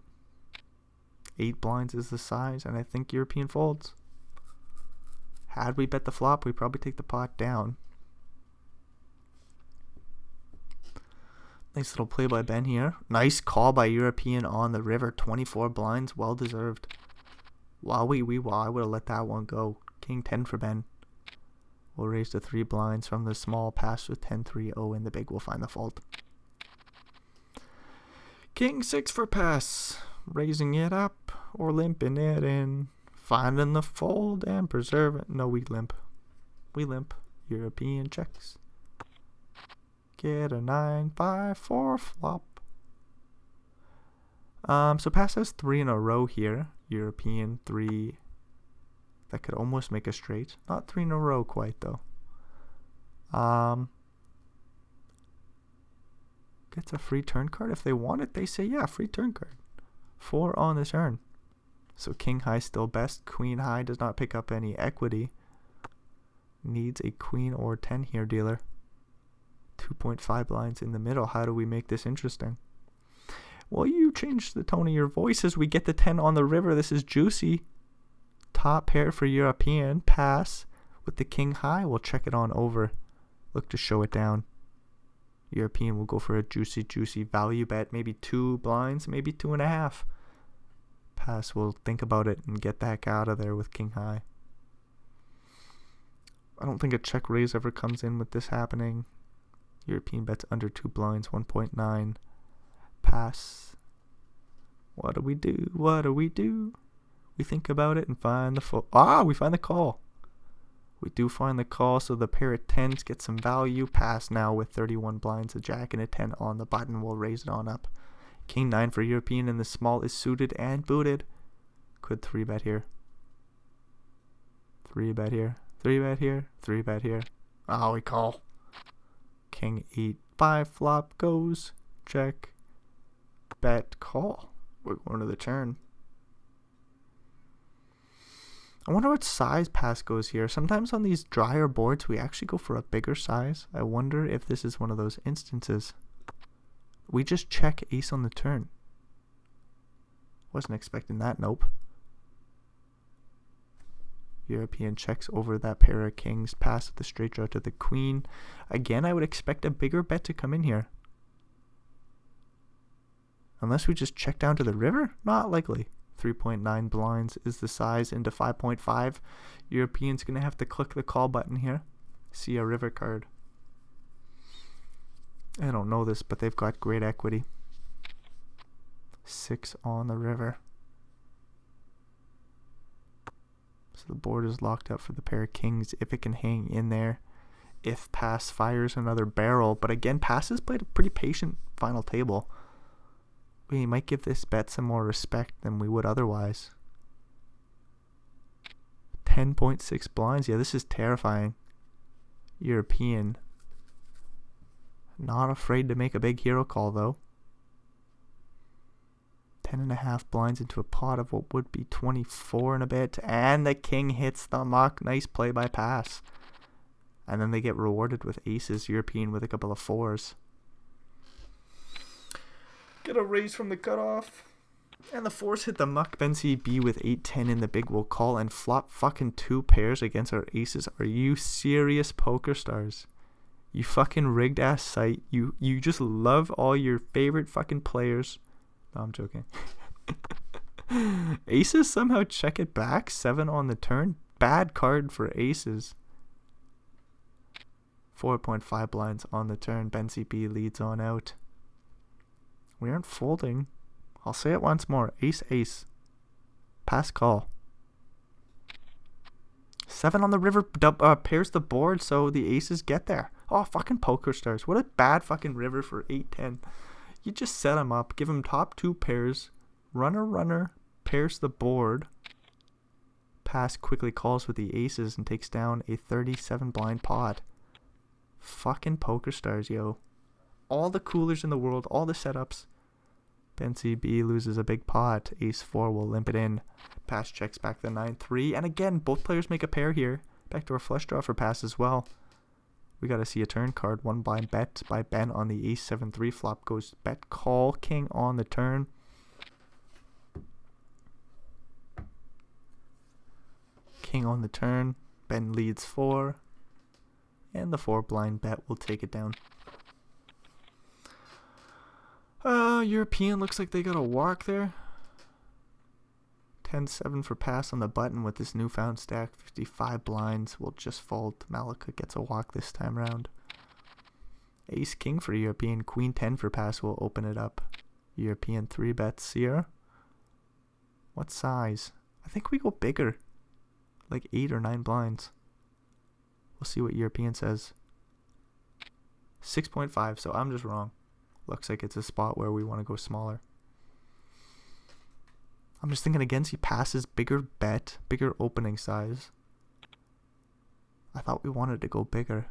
8 blinds is the size, and I think European folds. Had we bet the flop, we probably take the pot down. Nice little play by Ben here. Nice call by European on the river. 24 blinds, well deserved. Wowie wee wow, I would have let that one go. King 10 for Ben. We'll raise to 3 blinds from the small, pass with 10-3-0, and the big will find the fold. King 6 for pass. Raising it up or limping it in. Finding the fold and preserve it. No, we limp. We limp. European checks. Get a 9-5-4 flop. So pass has 3 in a row here. European 3. That could almost make a straight. Not 3 in a row quite though. Gets a free turn card. If they want it, they say yeah, free turn card. 4 on the turn. So king high still best. Queen high does not pick up any equity. Needs a queen or 10 here, dealer. 2.5 blinds in the middle. How do we make this interesting? Well, you change the tone of your voice as we get the 10 on the river. This is juicy. Top pair for European. Pass with the king high. We'll check it on over. Look to show it down. European will go for a juicy value bet. Maybe 2 blinds, maybe 2.5. Pass will think about it and get that out of there with king high. I don't think a check raise ever comes in with this happening. European bets under 2 blinds, 1.9. Pass. What do we do? What do we do? We think about it and find the fold. We find the call. We do find the call, so the pair of 10s get some value. Pass now with 31 blinds, a jack and a 10 on the button. We'll raise it on up. King 9 for European, and the small is suited and booted. Could 3-bet here. 3-bet here. 3-bet here. 3-bet here. We call. King 8-5 flop goes. Check. Bet call. We're going to the turn. I wonder what size pass goes here. Sometimes on these drier boards we actually go for a bigger size. I wonder if this is one of those instances. We just check ace on the turn. Wasn't expecting that, nope. European checks over that pair of kings. Pass with the straight draw to the queen. Again, I would expect a bigger bet to come in here. Unless we just check down to the river? Not likely. 3.9 blinds is the size into 5.5. European's going to have to click the call button here. See a river card. I don't know this, but they've got great equity. 6 on the river. So the board is locked up for the pair of kings if it can hang in there. If pass fires another barrel. But again, pass has played a pretty patient final table. We might give this bet some more respect than we would otherwise. 10.6 blinds. Yeah, this is terrifying. European. Not afraid to make a big hero call, though. 10.5 blinds into a pot of what would be 24 and a bit. And the king hits the muck. Nice play by pass. And then they get rewarded with aces. European with a couple of 4s. Get a raise from the cutoff. And the 4s hit the muck. Ben CB with 8-10 in the big will call and flop fucking 2 pairs against our aces. Are you serious, poker stars? You fucking rigged ass site. You just love all your favorite fucking players. No, I'm joking. Aces somehow check it back. 7 on the turn. Bad card for aces. 4.5 blinds on the turn. Ben CB leads on out. We aren't folding. I'll say it once more. Ace, ace. Pass call. 7 on the river pairs the board, so the aces get there. Oh, fucking poker stars. What a bad fucking river for 8-10. You just set them up. Give them top 2 pairs. Runner. Pairs the board. Pass quickly calls with the aces and takes down a 37 blind pot. Fucking poker stars, yo. All the coolers in the world, all the setups. Ben CB loses a big pot. Ace 4 will limp it in. Pass checks back the 9-3. And again, both players make a pair here. Backdoor flush draw for pass as well. We got to see a turn card. 1 blind bet by Ben on the ace 7-3 flop. Goes bet call king on the turn. king on the turn. Ben leads 4. And the 4 blind bet will take it down. European looks like they got a walk there. 10-7 for pass on the button with this newfound stack. 55 blinds will just fold. Malika gets a walk this time round. Ace king for European. Queen 10 for pass will open it up. European 3 bets here. What size? I think we go bigger. Like 8 or 9 blinds. We'll see what European says. 6.5, so I'm just wrong. Looks like it's a spot where we want to go smaller. I'm just thinking against, he passes, bigger bet, bigger opening size. I thought we wanted to go bigger.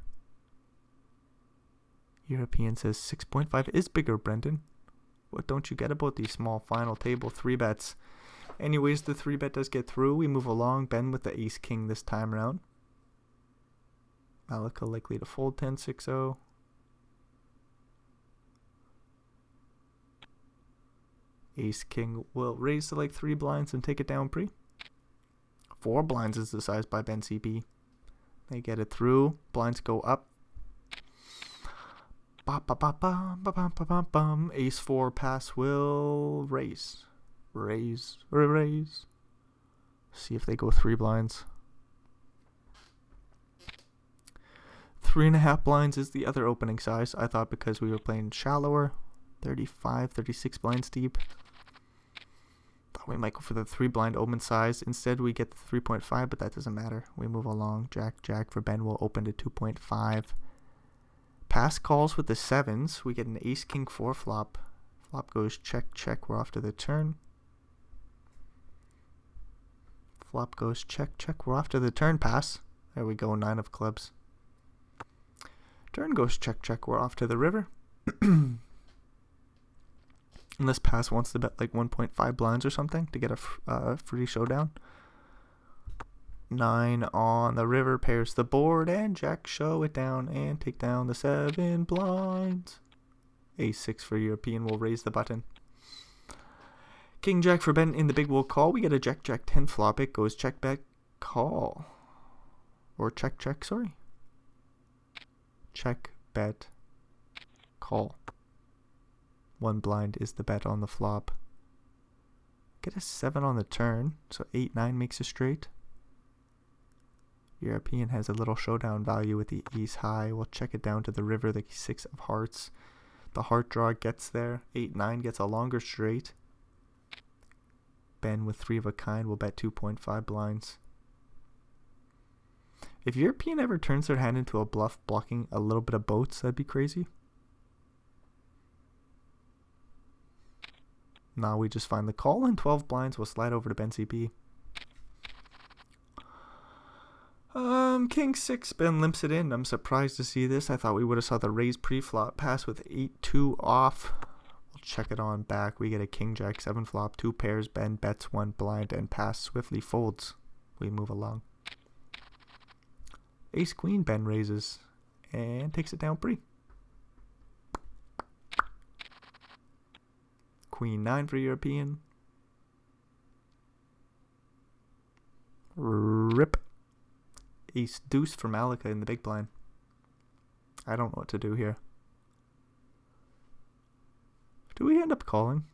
European says 6.5 is bigger, Brendan. What don't you get about these small final table 3 bets? Anyways, the 3 bet does get through. We move along. Ben with the ace king this time around. Malika likely to fold 10-6-0. Ace king will raise to like 3 blinds and take it down pre. 4 blinds is the size by Ben CB. They get it through. Blinds go up. Ace 4 pass will raise. Raise. See if they go 3 blinds. 3.5 blinds is the other opening size. I thought because we were playing shallower. 35, 36 blinds deep. Thought we might go for the 3 blind open size. Instead we get the 3.5, but that doesn't matter. We move along. Jack for Ben will open to 2.5. Pass calls with the 7s. We get an ace king 4 flop. Flop goes check. We're off to the turn. Flop goes check. We're off to the turn. Pass. There we go. 9 of clubs. Turn goes check. We're off to the river. Unless pass wants to bet like 1.5 blinds or something to get a free showdown. 9 on the river pairs the board, and Jack show it down and take down the 7 blinds. Ace 6 for European will raise the button. King Jack for Ben in the big will call. We get a Jack 10 flop. It goes check bet call. Or check, sorry. Check bet call. 1 blind is the bet on the flop. Get a 7 on the turn, so 8-9 makes a straight. European has a little showdown value with the ace high. We'll check it down to the river, the 6 of hearts. The heart draw gets there. 8-9 gets a longer straight. Ben with 3 of a kind will bet 2.5 blinds. If European ever turns their hand into a bluff blocking a little bit of boats, that'd be crazy. Now we just find the call, and 12 blinds will slide over to Ben CP. King 6, Ben limps it in. I'm surprised to see this. I thought we would have saw the raise pre-flop pass with 8-2 off. We'll check it on back. We get a King Jack 7 flop, 2 pairs. Ben bets 1 blind and pass swiftly folds. We move along. Ace Queen, Ben raises and takes it down pre. Queen 9 for European. Rip. Ace deuce for Malika in the big blind. I don't know what to do here. Do we end up calling?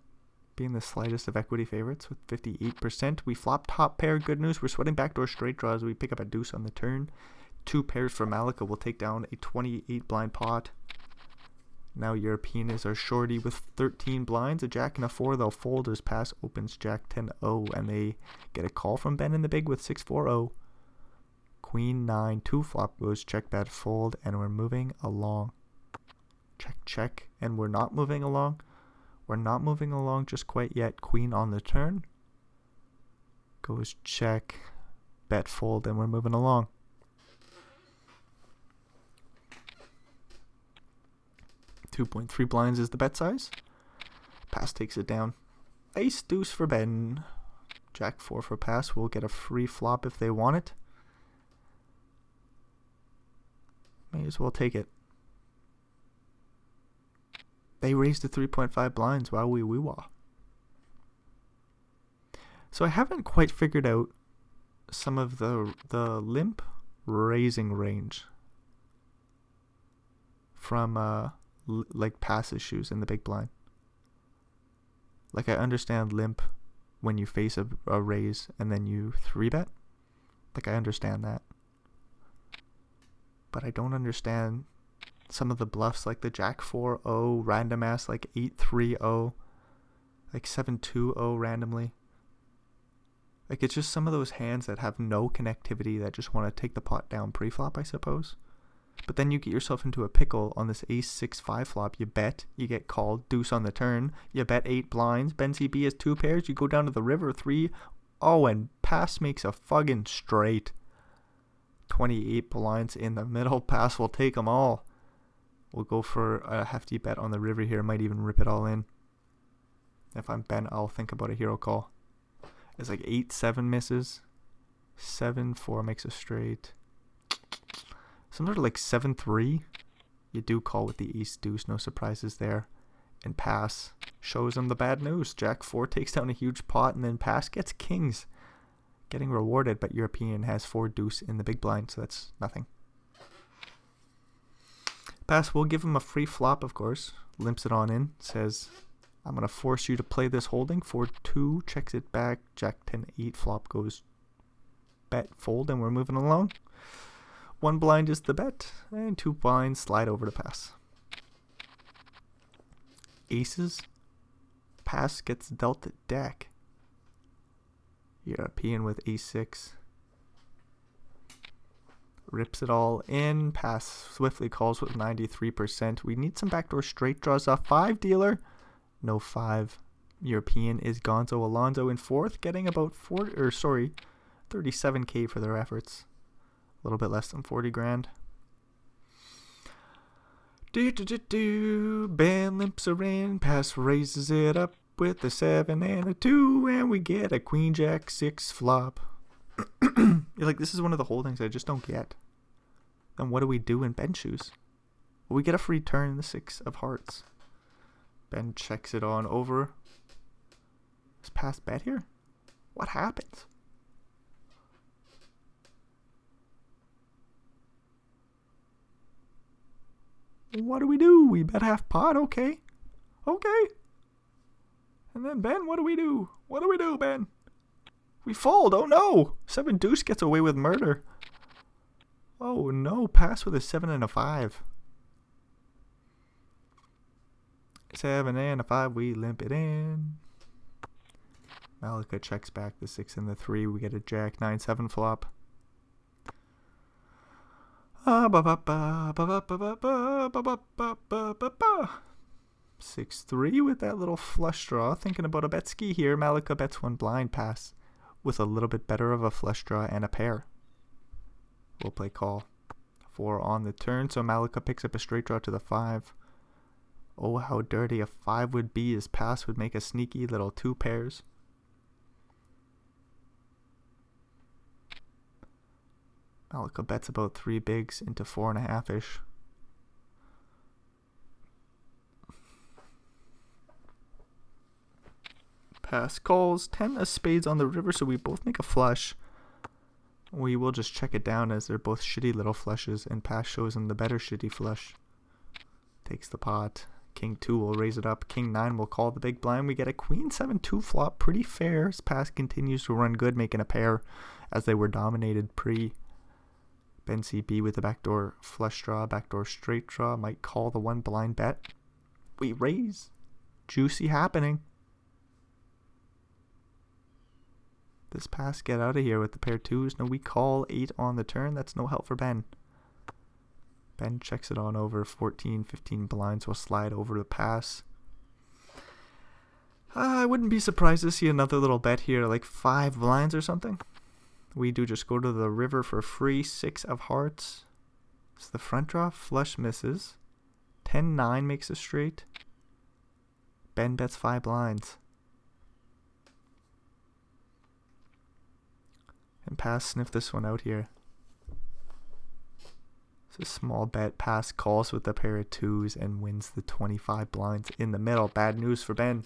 Being the slightest of equity favorites with 58%. We flop top pair. Good news. We're sweating backdoor straight draws. We pick up a deuce on the turn. 2 pairs for Malika will take down a 28 blind pot. Now European is our shorty with 13 blinds. A jack and a 4. They'll fold as pass opens Jack 10-0. And they get a call from Ben in the big with 6-4-0. Queen 9. 2 flop goes check bet fold. And we're moving along. Check. And we're not moving along. We're not moving along just quite yet. Queen on the turn. Goes check. Bet fold. And we're moving along. .3 blinds is the bet size. Pass takes it down. Ace deuce for Ben. Jack 4 for pass. We'll get a free flop if they want it. May as well take it. They raised to 3.5 blinds. Wow, wee wah. So I haven't quite figured out some of the limp raising range from like pass issues in the big blind. Like, I understand limp when you face a raise and then you 3-bet. Like, I understand that. But I don't understand some of the bluffs, like the Jack 4-0 random ass, like 8-3-0, like 7-2-0 randomly. Like, it's just some of those hands that have no connectivity that just want to take the pot down pre-flop, I suppose. But then you get yourself into a pickle on this ace-6-5 flop. You bet, you get called, deuce on the turn. You bet 8 blinds. Ben CB has 2 pairs. You go down to the river, 3. Oh, and pass makes a fucking straight. 28 blinds in the middle. Pass will take them all. We'll go for a hefty bet on the river here. Might even rip it all in. If I'm Ben, I'll think about a hero call. It's like 8-7 misses. 7-4 makes a straight. Some sort of like 7-3. You do call with the ace deuce. No surprises there. And pass shows him the bad news. Jack 4 takes down a huge pot, and then pass gets kings. Getting rewarded, but European has 4 deuce in the big blind, so that's nothing. Pass will give him a free flop, of course. Limps it on in. Says, I'm going to force you to play this holding. 4-2. Checks it back. Jack 10-8 flop goes bet fold, and we're moving along. 1 blind is the bet, and 2 blinds slide over to pass. Aces. Pass gets dealt at deck. European with ace-6. Rips it all in. Pass swiftly calls with 93%. We need some backdoor straight draws. A 5 dealer. No 5. European is Gonzo Alonso in 4th, getting about 37k for their efforts. A little bit less than 40 grand. Ben limps her in. Pass raises it up with a 7 and a 2, and we get a queen jack 6 flop. You're like, this is one of the holdings I just don't get. Then what do we do in Ben shoes? Well, we get a free turn in the 6 of hearts. Ben checks it on over. Is pass bet here? What happens? What do we do? We bet half pot, okay. Okay. And then Ben, what do we do? What do we do, Ben? We fold, oh no! 7 deuce gets away with murder. Oh no, pass with a 7 and a 5. 7 and a 5, we limp it in. Malika checks back the 6 and the 3. We get a jack 9-7 flop. 6-3 with that little flush draw. Thinking about a bet ski here. Malika bets 1 blind pass with a little bit better of a flush draw and a pair. We'll play call. 4 on the turn, so Malika picks up a straight draw to the 5. Oh, how dirty a 5 would be. His pass would make a sneaky little 2 pairs. Malika bets about 3 bigs into 4.5-ish. Pass calls. 10 of spades on the river, so we both make a flush. We will just check it down as they're both shitty little flushes, and pass shows him the better shitty flush. Takes the pot. King 2 will raise it up. King 9 will call the big blind. We get a queen 7-2 flop. Pretty fair. His pass continues to run good, making a pair as they were dominated pre. Ben CB with the backdoor flush draw, backdoor straight draw. Might call the 1 blind bet. We raise. Juicy happening. This pass, get out of here with the pair 2s. No, we call 8 on the turn. That's no help for Ben. Ben checks it on over. 14, 15 blinds will slide over the pass. I wouldn't be surprised to see another little bet here, like 5 blinds or something. We do just go to the river for free. 6 of hearts. So the front draw flush misses. 10-9 makes a straight. Ben bets 5 blinds. And pass sniff this one out here. It's a small bet. Pass calls with the pair of 2s and wins the 25 blinds in the middle. Bad news for Ben.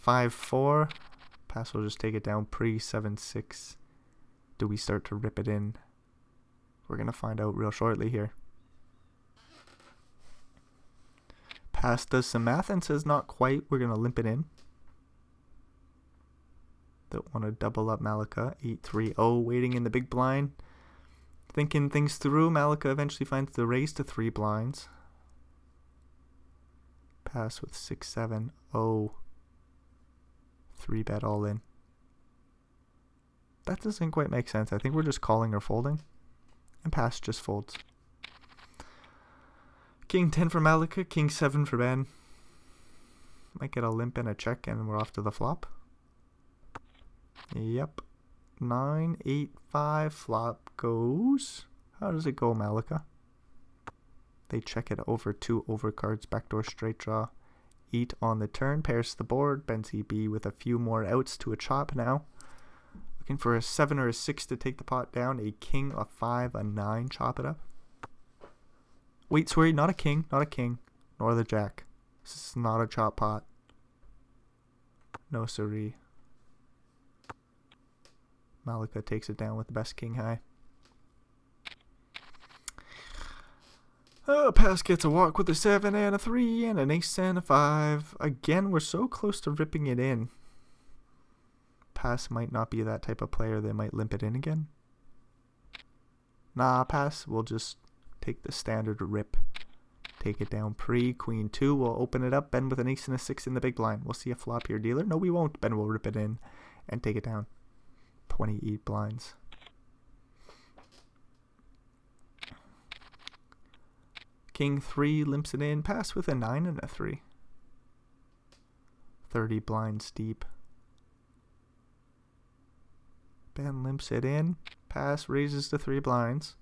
5-4. Pass will just take it down pre 7-6. do we start to rip it in? We're going to find out real shortly here. Pass does some math and says not quite. We're going to limp it in. Don't want to double up Malika. 8-3-0 waiting in the big blind. Thinking things through. Malika eventually finds the raise to 3 blinds. Pass with 6-7-0. 3-bet all in. That doesn't quite make sense. I think we're just calling or folding. And pass just folds. King 10 for Malika. King 7 for Ben. Might get a limp and a check and we're off to the flop. Yep. 9-8-5 flop goes. How does it go, Malika? They check it over 2 overcards. Backdoor straight draw. 8 on the turn. Pairs the board. Ben's EB with a few more outs to a chop now. Looking for a 7 or a 6 to take the pot down. A king, a 5, a 9. Chop it up. Wait, sorry, not a king. Not a king. Nor the jack. This is not a chop pot. No siree. Malika takes it down with the best king high. Pass gets a walk with a 7 and a 3 and an ace and a 5. Again, we're so close to ripping it in. Pass might not be that type of player. They might limp it in again. Nah, pass. We'll just take the standard rip. Take it down pre. Queen 2. We'll open it up. Ben with an ace and a 6 in the big blind. We'll see a flop here, dealer. No, we won't. Ben will rip it in and take it down. 28 blinds. King 3 limps it in. Pass with a 9 and a 3. 30 blinds deep. Ben limps it in. Pass raises to 3 blinds.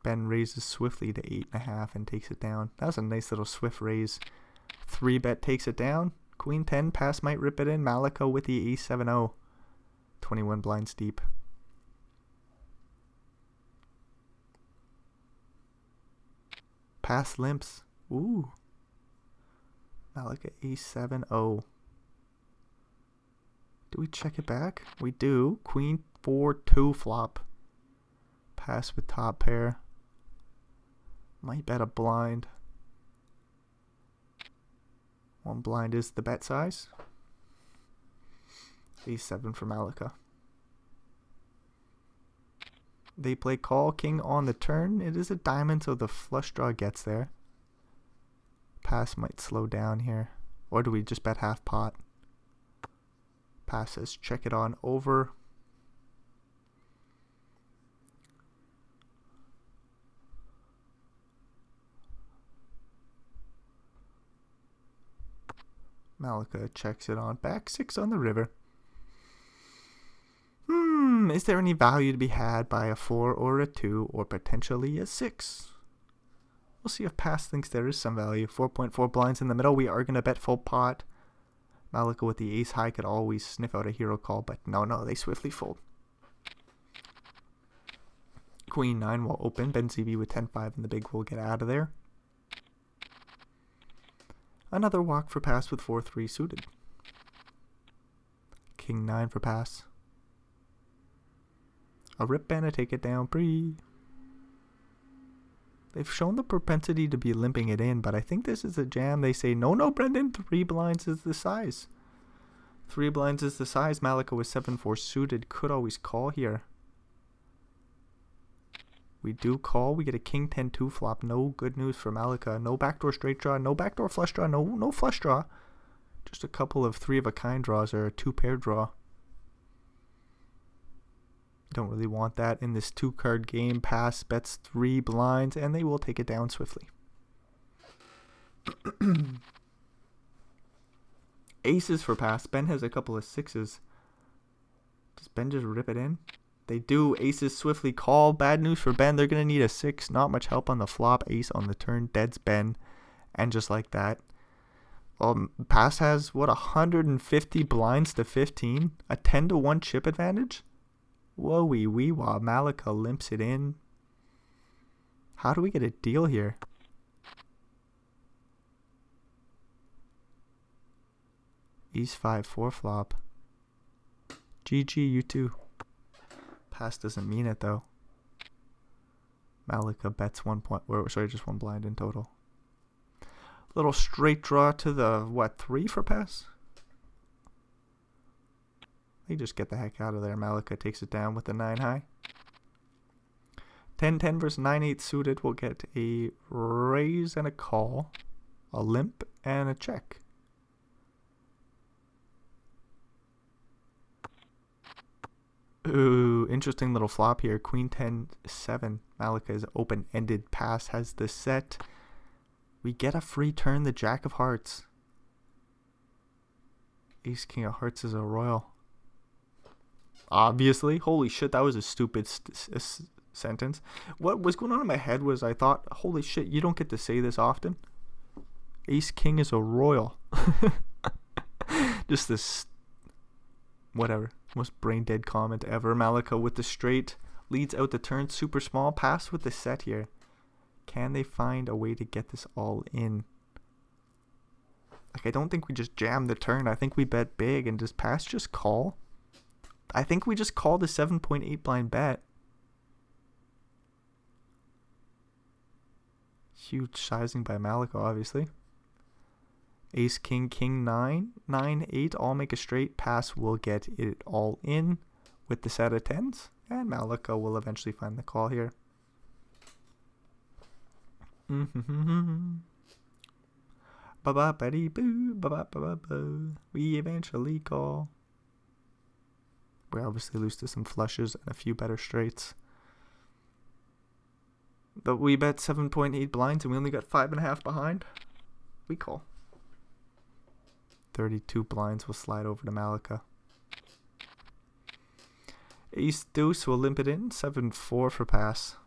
Ben raises swiftly to 8.5 and takes it down. That was a nice little swift raise. 3-bet takes it down. Queen 10. Pass might rip it in. Malika with the ace 7-0. 21 blinds deep. Pass limps. Ooh. Malika ace 7-0. Do we check it back? We do. Queen 4-2 flop. Pass with top pair. Might bet a blind. 1 blind is the bet size. Ace 7 for Malika. They play call. King on the turn. It is a diamond, so the flush draw gets there. Pass might slow down here. Or do we just bet half pot? Pass says check it on over. Malika checks it on back. 6 on the river. Is there any value to be had by a 4 or a 2 or potentially a 6? We'll see if Pass thinks there is some value. 4.4 blinds in the middle. We are going to bet full pot. Malika with the ace high could always sniff out a hero call, but no, they swiftly fold. Queen 9 will open. Ben ZB with 10-5 and the big will get out of there. Another walk for Pass with 4-3 suited. King 9 for Pass. A rip and a take it down pre. They've shown the propensity to be limping it in, but I think this is a jam. They say, no, Brendan, 3 blinds is the size. 3 blinds is the size. Malika with 7-4 suited could always call here. We do call. We get a king 10-2 flop. No good news for Malika. No backdoor straight draw. No backdoor flush draw. No flush draw. Just a couple of 3-of-a-kind draws or a 2-pair draw. Don't really want that in this 2-card game. Pass bets 3 blinds and they will take it down swiftly. Aces for Pass. Ben has a couple of 6s. Does Ben just rip it in? They do. Aces swiftly call. Bad news for Ben. They're going to need a 6. Not much help on the flop. Ace on the turn. Dead's Ben. And just like that. Pass has, 150 blinds to 15? A 10-1 chip advantage? Whoa wee wee wah. Malika limps it in. How do we get a deal here? Ace 5-4 flop. GG, you too. Pass doesn't mean it though. Malika bets 1 point. Or, sorry, just 1 blind in total. Little straight draw to the, what, 3 for pass? They just get the heck out of there. Malika takes it down with the 9 high. 10-10 versus 9-8 suited. We'll get a raise and a call, a limp, and a check. Ooh, interesting little flop here. Queen 10-7. Malika's open-ended pass has the set. We get a free turn, the Jack of Hearts. Ace King of Hearts is a royal. Obviously. Holy shit, that was a stupid sentence. What was going on in my head was I thought, holy shit, you don't get to say this often. Ace King is a royal. Just this, whatever, most brain dead comment ever. Malika with the straight leads out the turn. Super small pass with the set here. Can they find a way to get this all in? Like, I don't think we just jam the turn. I think we bet big. And does pass just call? I think we just call the 7.8 blind bet. Huge sizing by Malika, obviously. Ace, King, King, 9, 9, 8. All make a straight. Pass will get it all in with the set of 10s. And Malika will eventually find the call here. Ba-ba-ba-dee-boo, ba-ba-ba-ba-boo. We eventually call. We obviously lose to some flushes and a few better straights. But we bet 7.8 blinds and we only got 5.5 behind. We call. 32 blinds will slide over to Malika. Ace deuce will limp it in. 7-4 for pass.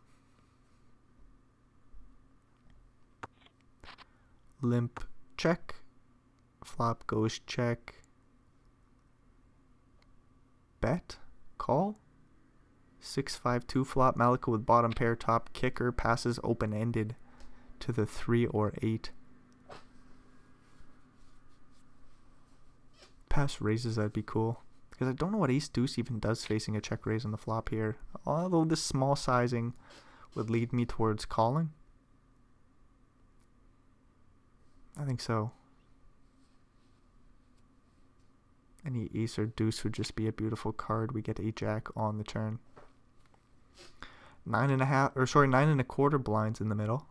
Limp check. Flop goes check. Bet. Call. 6-5-2 flop. Malika with bottom pair top kicker. Passes open-ended to the 3 or 8. Pass raises, that'd be cool. Because I don't know what ace deuce even does facing a check raise on the flop here. Although this small sizing would lead me towards calling. I think so. Any ace or deuce would just be a beautiful card. We get a jack on the turn. 9.25 blinds in the middle.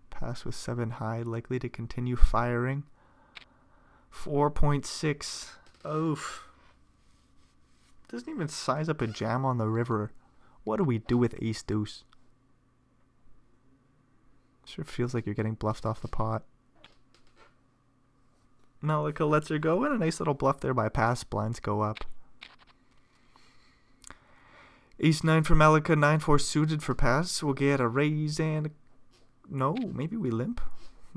Pass with 7 high, likely to continue firing. 4.6. Oof. Doesn't even size up a jam on the river. What do we do with ace deuce? Sure feels like you're getting bluffed off the pot. Malika lets her go, and a nice little bluff there by pass. Blinds go up. Ace 9 for Malika, 9-4 suited for pass. We'll get a raise and no, maybe we limp.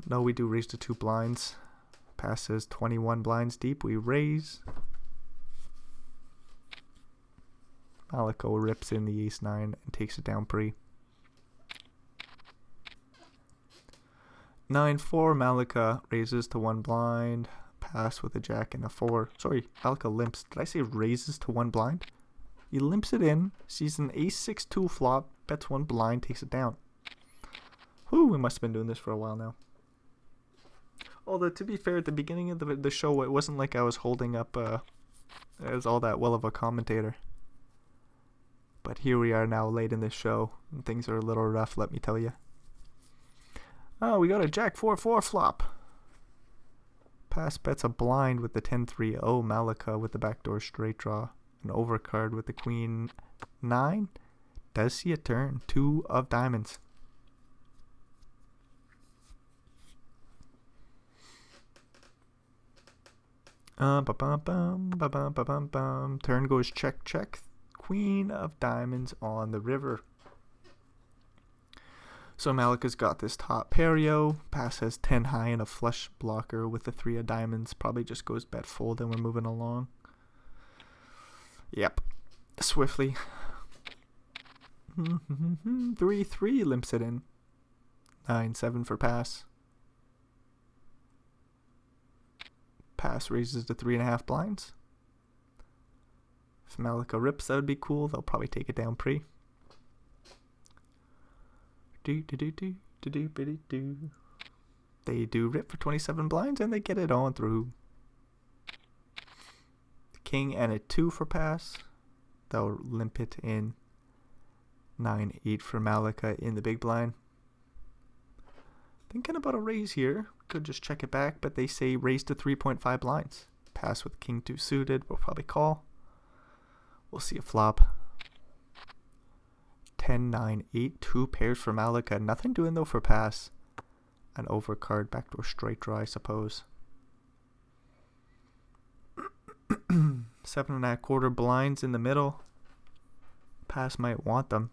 No, we do raise to 2 blinds. Pass says 21 blinds deep. We raise. Malika rips in the ace 9 and takes it down pre. 9-4. Malika raises to 1 blind. Pass with a jack and a 4. Sorry, Malika limps. Did I say raises to 1 blind? He limps it in. Sees an ace 6-2 flop. Bets 1 blind. Takes it down. Whew, we must have been doing this for a while now. Although, to be fair, at the beginning of the show, it wasn't like I was holding up as all that well of a commentator. But here we are now late in this show, and things are a little rough, let me tell you. Oh, we got a jack 4-4 flop. Pass bets a blind with the 10-3. Oh, Malika with the backdoor straight draw. An overcard with the queen 9. Does see a turn. 2 of diamonds. Turn goes check, check. Queen of diamonds on the river. So Malika's got this top pario. Pass has 10 high and a flush blocker with the 3 of diamonds. Probably just goes bet fold and we're moving along. Yep. Swiftly. 3-3 limps it in. 9-7 for pass. Pass raises to 3.5 blinds. If Malika rips, that would be cool. They'll probably take it down pre. They do rip for 27 blinds and they get it on through. King and a 2 for pass. They'll limp it in. 9-8 for Malika in the big blind. Thinking about a raise here. Could just check it back, but they say raise to 3.5 blinds. Pass with King 2 suited. We'll probably call. We'll see a flop. 10-9-8. 2 pairs for Malika. Nothing doing though for pass. An overcard, backdoor straight draw, I suppose. 7.25 blinds in the middle. Pass might want them.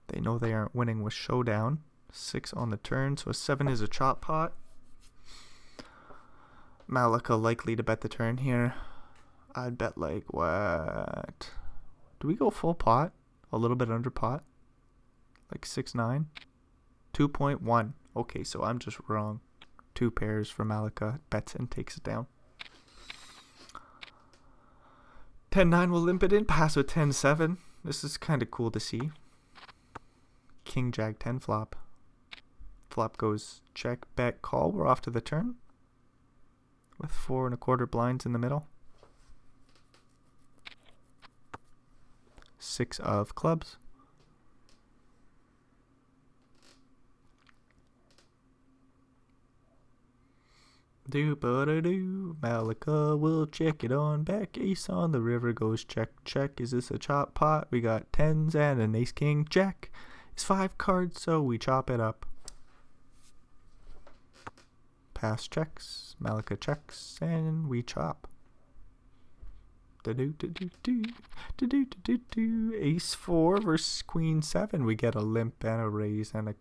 They know they aren't winning with showdown. 6 on the turn, so a 7 is a chop pot. Malika likely to bet the turn here. I'd bet like what? Do we go full pot? A little bit under pot? Like 6-9? 2.1. Okay, so I'm just wrong. 2 pairs for Malika. Bets and takes it down. 10-9 will limp it in. Pass with 10-7. This is kind of cool to see. King Jack 10 flop. Flop goes check, bet, call. We're off to the turn. With 4.25 blinds in the middle. 6 of clubs. Do-ba-da-do. Malika will check it on back. Ace on the river goes check, check. Is this a chop pot? We got 10s and an ace king jack. It's 5 cards, so we chop it up. Pass checks. Malika checks, and we chop. Ace 4 versus queen 7. We get a limp and a raise and a...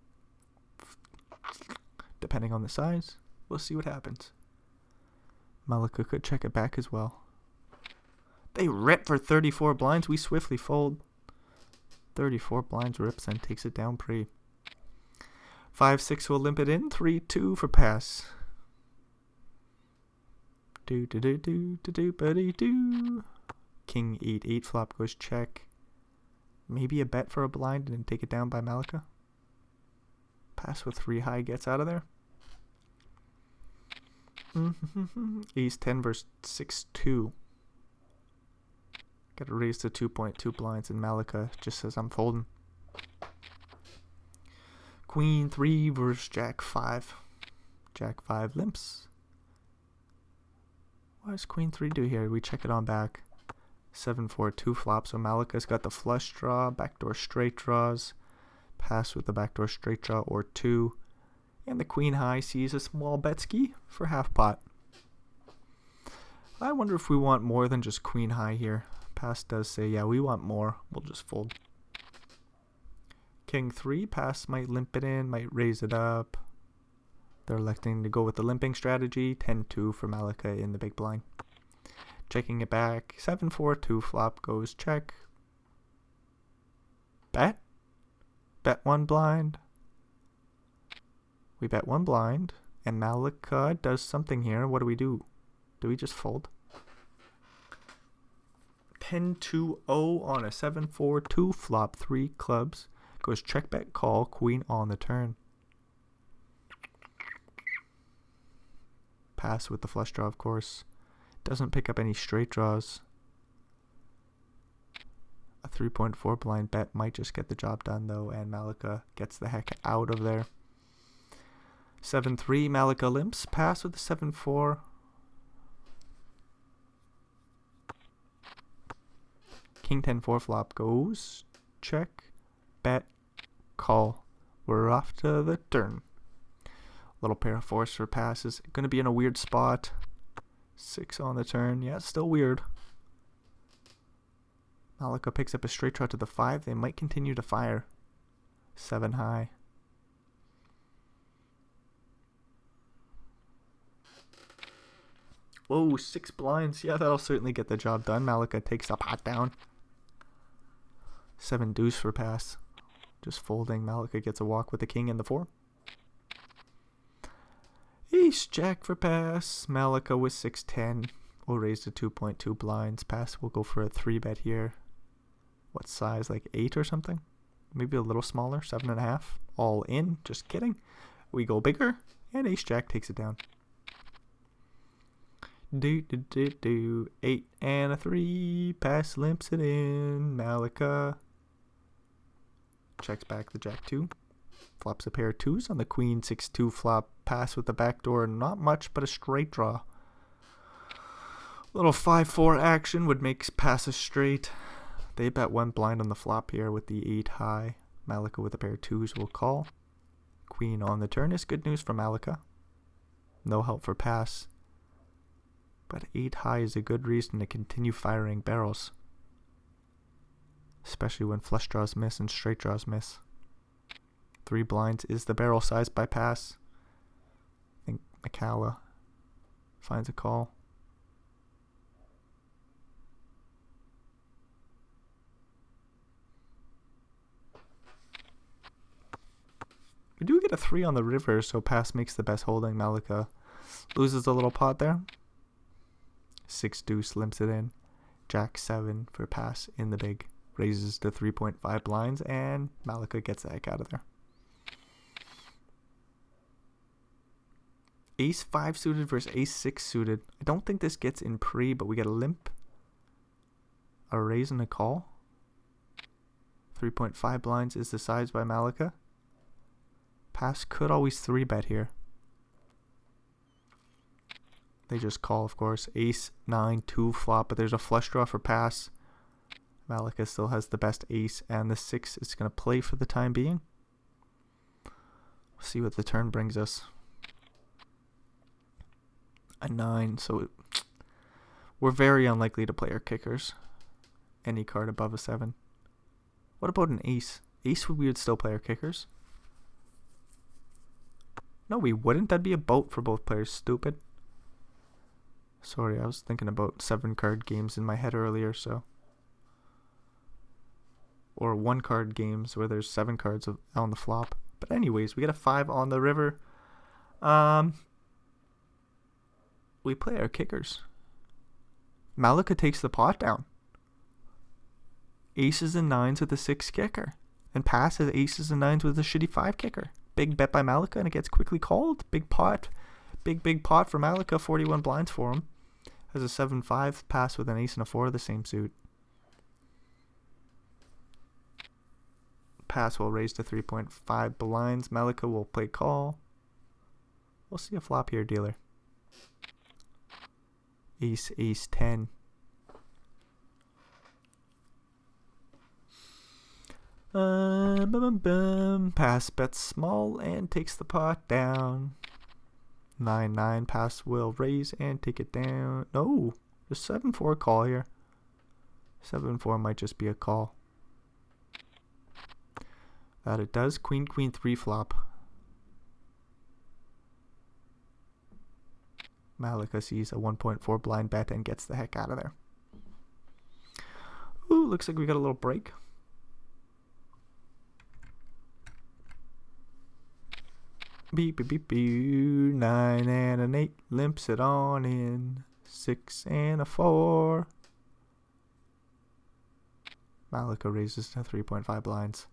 Depending on the size, we'll see what happens. Malika could check it back as well. They rip for 34 blinds. We swiftly fold. 34 blinds rips and takes it down pre. 5-6 will limp it in. 3-2 for pass. King 8-8 flop goes check. Maybe a bet for a blind and then take it down by Malika. Pass with 3 high gets out of there. Ace 10 versus 6-2. Got to raise to 2.2 blinds and Malika just says I'm folding. Queen 3 versus Jack 5. Jack 5 limps. What does Queen 3 do here? We check it on back. 7-4 2 flop. So Malika's got the flush draw, backdoor straight draws. Pass with the backdoor straight draw or 2. And the queen high sees a small bet ski for half pot. I wonder if we want more than just queen high here. Pass does say, yeah, we want more. We'll just fold. King 3. Pass might limp it in, might raise it up. They're electing to go with the limping strategy. 10-2 for Malika in the big blind. Checking it back. 7-4 2 flop goes check. Bet. Bet 1 blind. We bet 1 blind. And Malika does something here. What do? Do we just fold? 10-2-0 on a 7-4 2 flop. 3 clubs. Goes check, bet, call. Queen on the turn. Pass with the flush draw, of course. Doesn't pick up any straight draws. A 3.4 blind bet might just get the job done, though, and Malika gets the heck out of there. 7-3, Malika limps. Pass with the 7-4. King 10-4 flop goes. Check. Bet. Call. We're off to the turn. Little pair of 4s for passes. Going to be in a weird spot. 6 on the turn. Yeah, still weird. Malika picks up a straight draw to the 5. They might continue to fire. 7 high. Whoa, 6 blinds. Yeah, that'll certainly get the job done. Malika takes the pot down. 7 deuce for pass. Just folding. Malika gets a walk with the king and the 4. Ace jack for pass. Malika with 6-10. We'll raise to 2.2 blinds. Pass, we'll go for a 3-bet here. What size? Like 8 or something? Maybe a little smaller. 7.5. All in. Just kidding. We go bigger. And ace jack takes it down. 8 and a 3. Pass limps it in. Malika checks back the jack 2. Flops a pair of 2s on the queen 6-2 flop. Pass with the back door. Not much, but a straight draw. Little 5-4 action would make pass a straight. They bet 1 blind on the flop here with the 8 high. Malika with a pair of 2s will call. Queen on the turn is good news for Malika. No help for pass. But 8 high is a good reason to continue firing barrels. Especially when flush draws miss and straight draws miss. 3 blinds is the barrel size by pass. I think Mikala finds a call. We do get a 3 on the river, so pass makes the best holding. Malika loses a little pot there. 6 deuce limps it in. Jack 7 for pass in the big. Raises to 3.5 blinds, and Malika gets the heck out of there. Ace 5 suited versus ace 6 suited. I don't think this gets in pre, but we get a limp, a raise, and a call. 3.5 blinds is the size by Malika. Pass could always 3-bet here. They just call, of course. Ace 9 2 flop, but there's a flush draw for pass. Malika still has the best ace, and the 6 is going to play for the time being. We'll see what the turn brings us. A 9, so we're very unlikely to play our kickers. Any card above a 7. What about an ace? Ace, we would still play our kickers. No, we wouldn't. That'd be a boat for both players. Stupid. Sorry, I was thinking about 7 card games in my head earlier, so. Or 1 card games where there's 7 cards on the flop. But anyways, we get a 5 on the river. We play our kickers. Malika takes the pot down. Aces and 9s with a 6 kicker. And pass has aces and 9s with a shitty 5 kicker. Big bet by Malika, and it gets quickly called. Big pot. Big pot for Malika. 41 blinds for him. Has a 7-5 pass with an ace and a 4 of the same suit. Pass will raise to 3.5 blinds. Malika will play call. We'll see a flop here, dealer. Ace 10. Pass bets small and takes the pot down. 9 pass will raise and take it down. No, the 7-4 call here. 7-4 might just be a call. That it does. Queen 3 flop. Malika sees a 1.4 blind bet and gets the heck out of there. Ooh, looks like we got a little break. Beep, beep, beep, beep. 9 and an 8. Limps it on in. 6 and a 4. Malika raises to 3.5 blinds.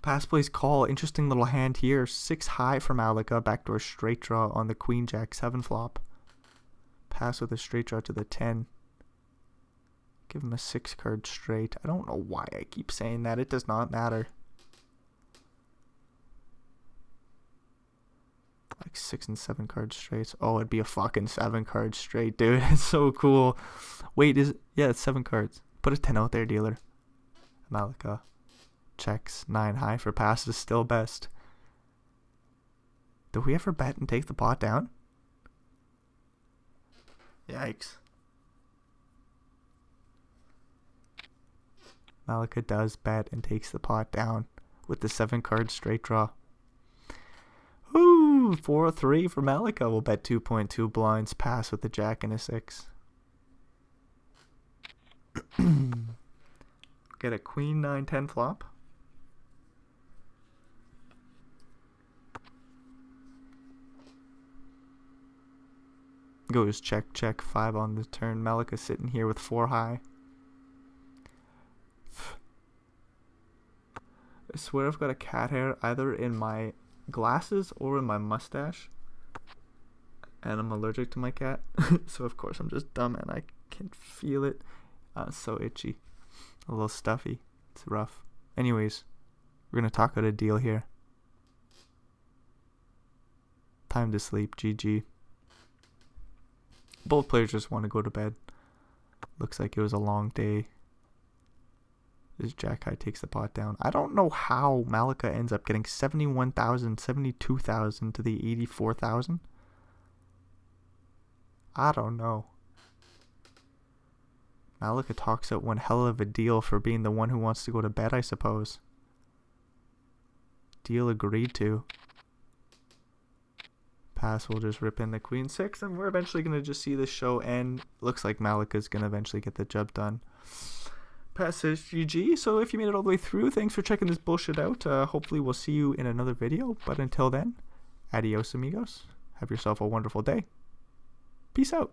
Pass plays call. Interesting little hand here. 6 high for Malika. Backdoor straight draw on the queen jack 7 flop. Pass with a straight draw to the 10. Give him a 6 card straight. I don't know why I keep saying that. It does not matter. Like 6 and 7 card straights. Oh, it'd be a fucking 7 card straight, dude. It's so cool. Wait, yeah, it's 7 cards. Put a 10 out there, dealer. Malika checks. 9 high for pass is still best. Do we ever bet and take the pot down? Yikes. Malika does bet and takes the pot down with the 7 card straight draw. Ooh, 4-3 for Malika. We'll bet 2.2 blinds. Pass with the jack and a 6. Get a queen 9-10 flop. Goes check, check, 5 on the turn. Malika sitting here with 4 high. I swear I've got a cat hair either in my glasses or in my mustache. And I'm allergic to my cat. So of course I'm just dumb and I can feel it. It's so itchy. A little stuffy. It's rough. Anyways, we're going to talk out a deal here. Time to sleep. GG. Both players just want to go to bed. Looks like it was a long day. This Jack High takes the pot down. I don't know how Malika ends up getting 71,000, 72,000 to the 84,000. I don't know. Malika talks out one hell of a deal for being the one who wants to go to bed, I suppose. Deal agreed to. Pass will just rip in the queen 6, and we're eventually going to just see this show end. Looks like Malika's going to eventually get the job done. Pass is GG. So if you made it all the way through, thanks for checking this bullshit out. Hopefully we'll see you in another video. But until then, adios amigos. Have yourself a wonderful day. Peace out.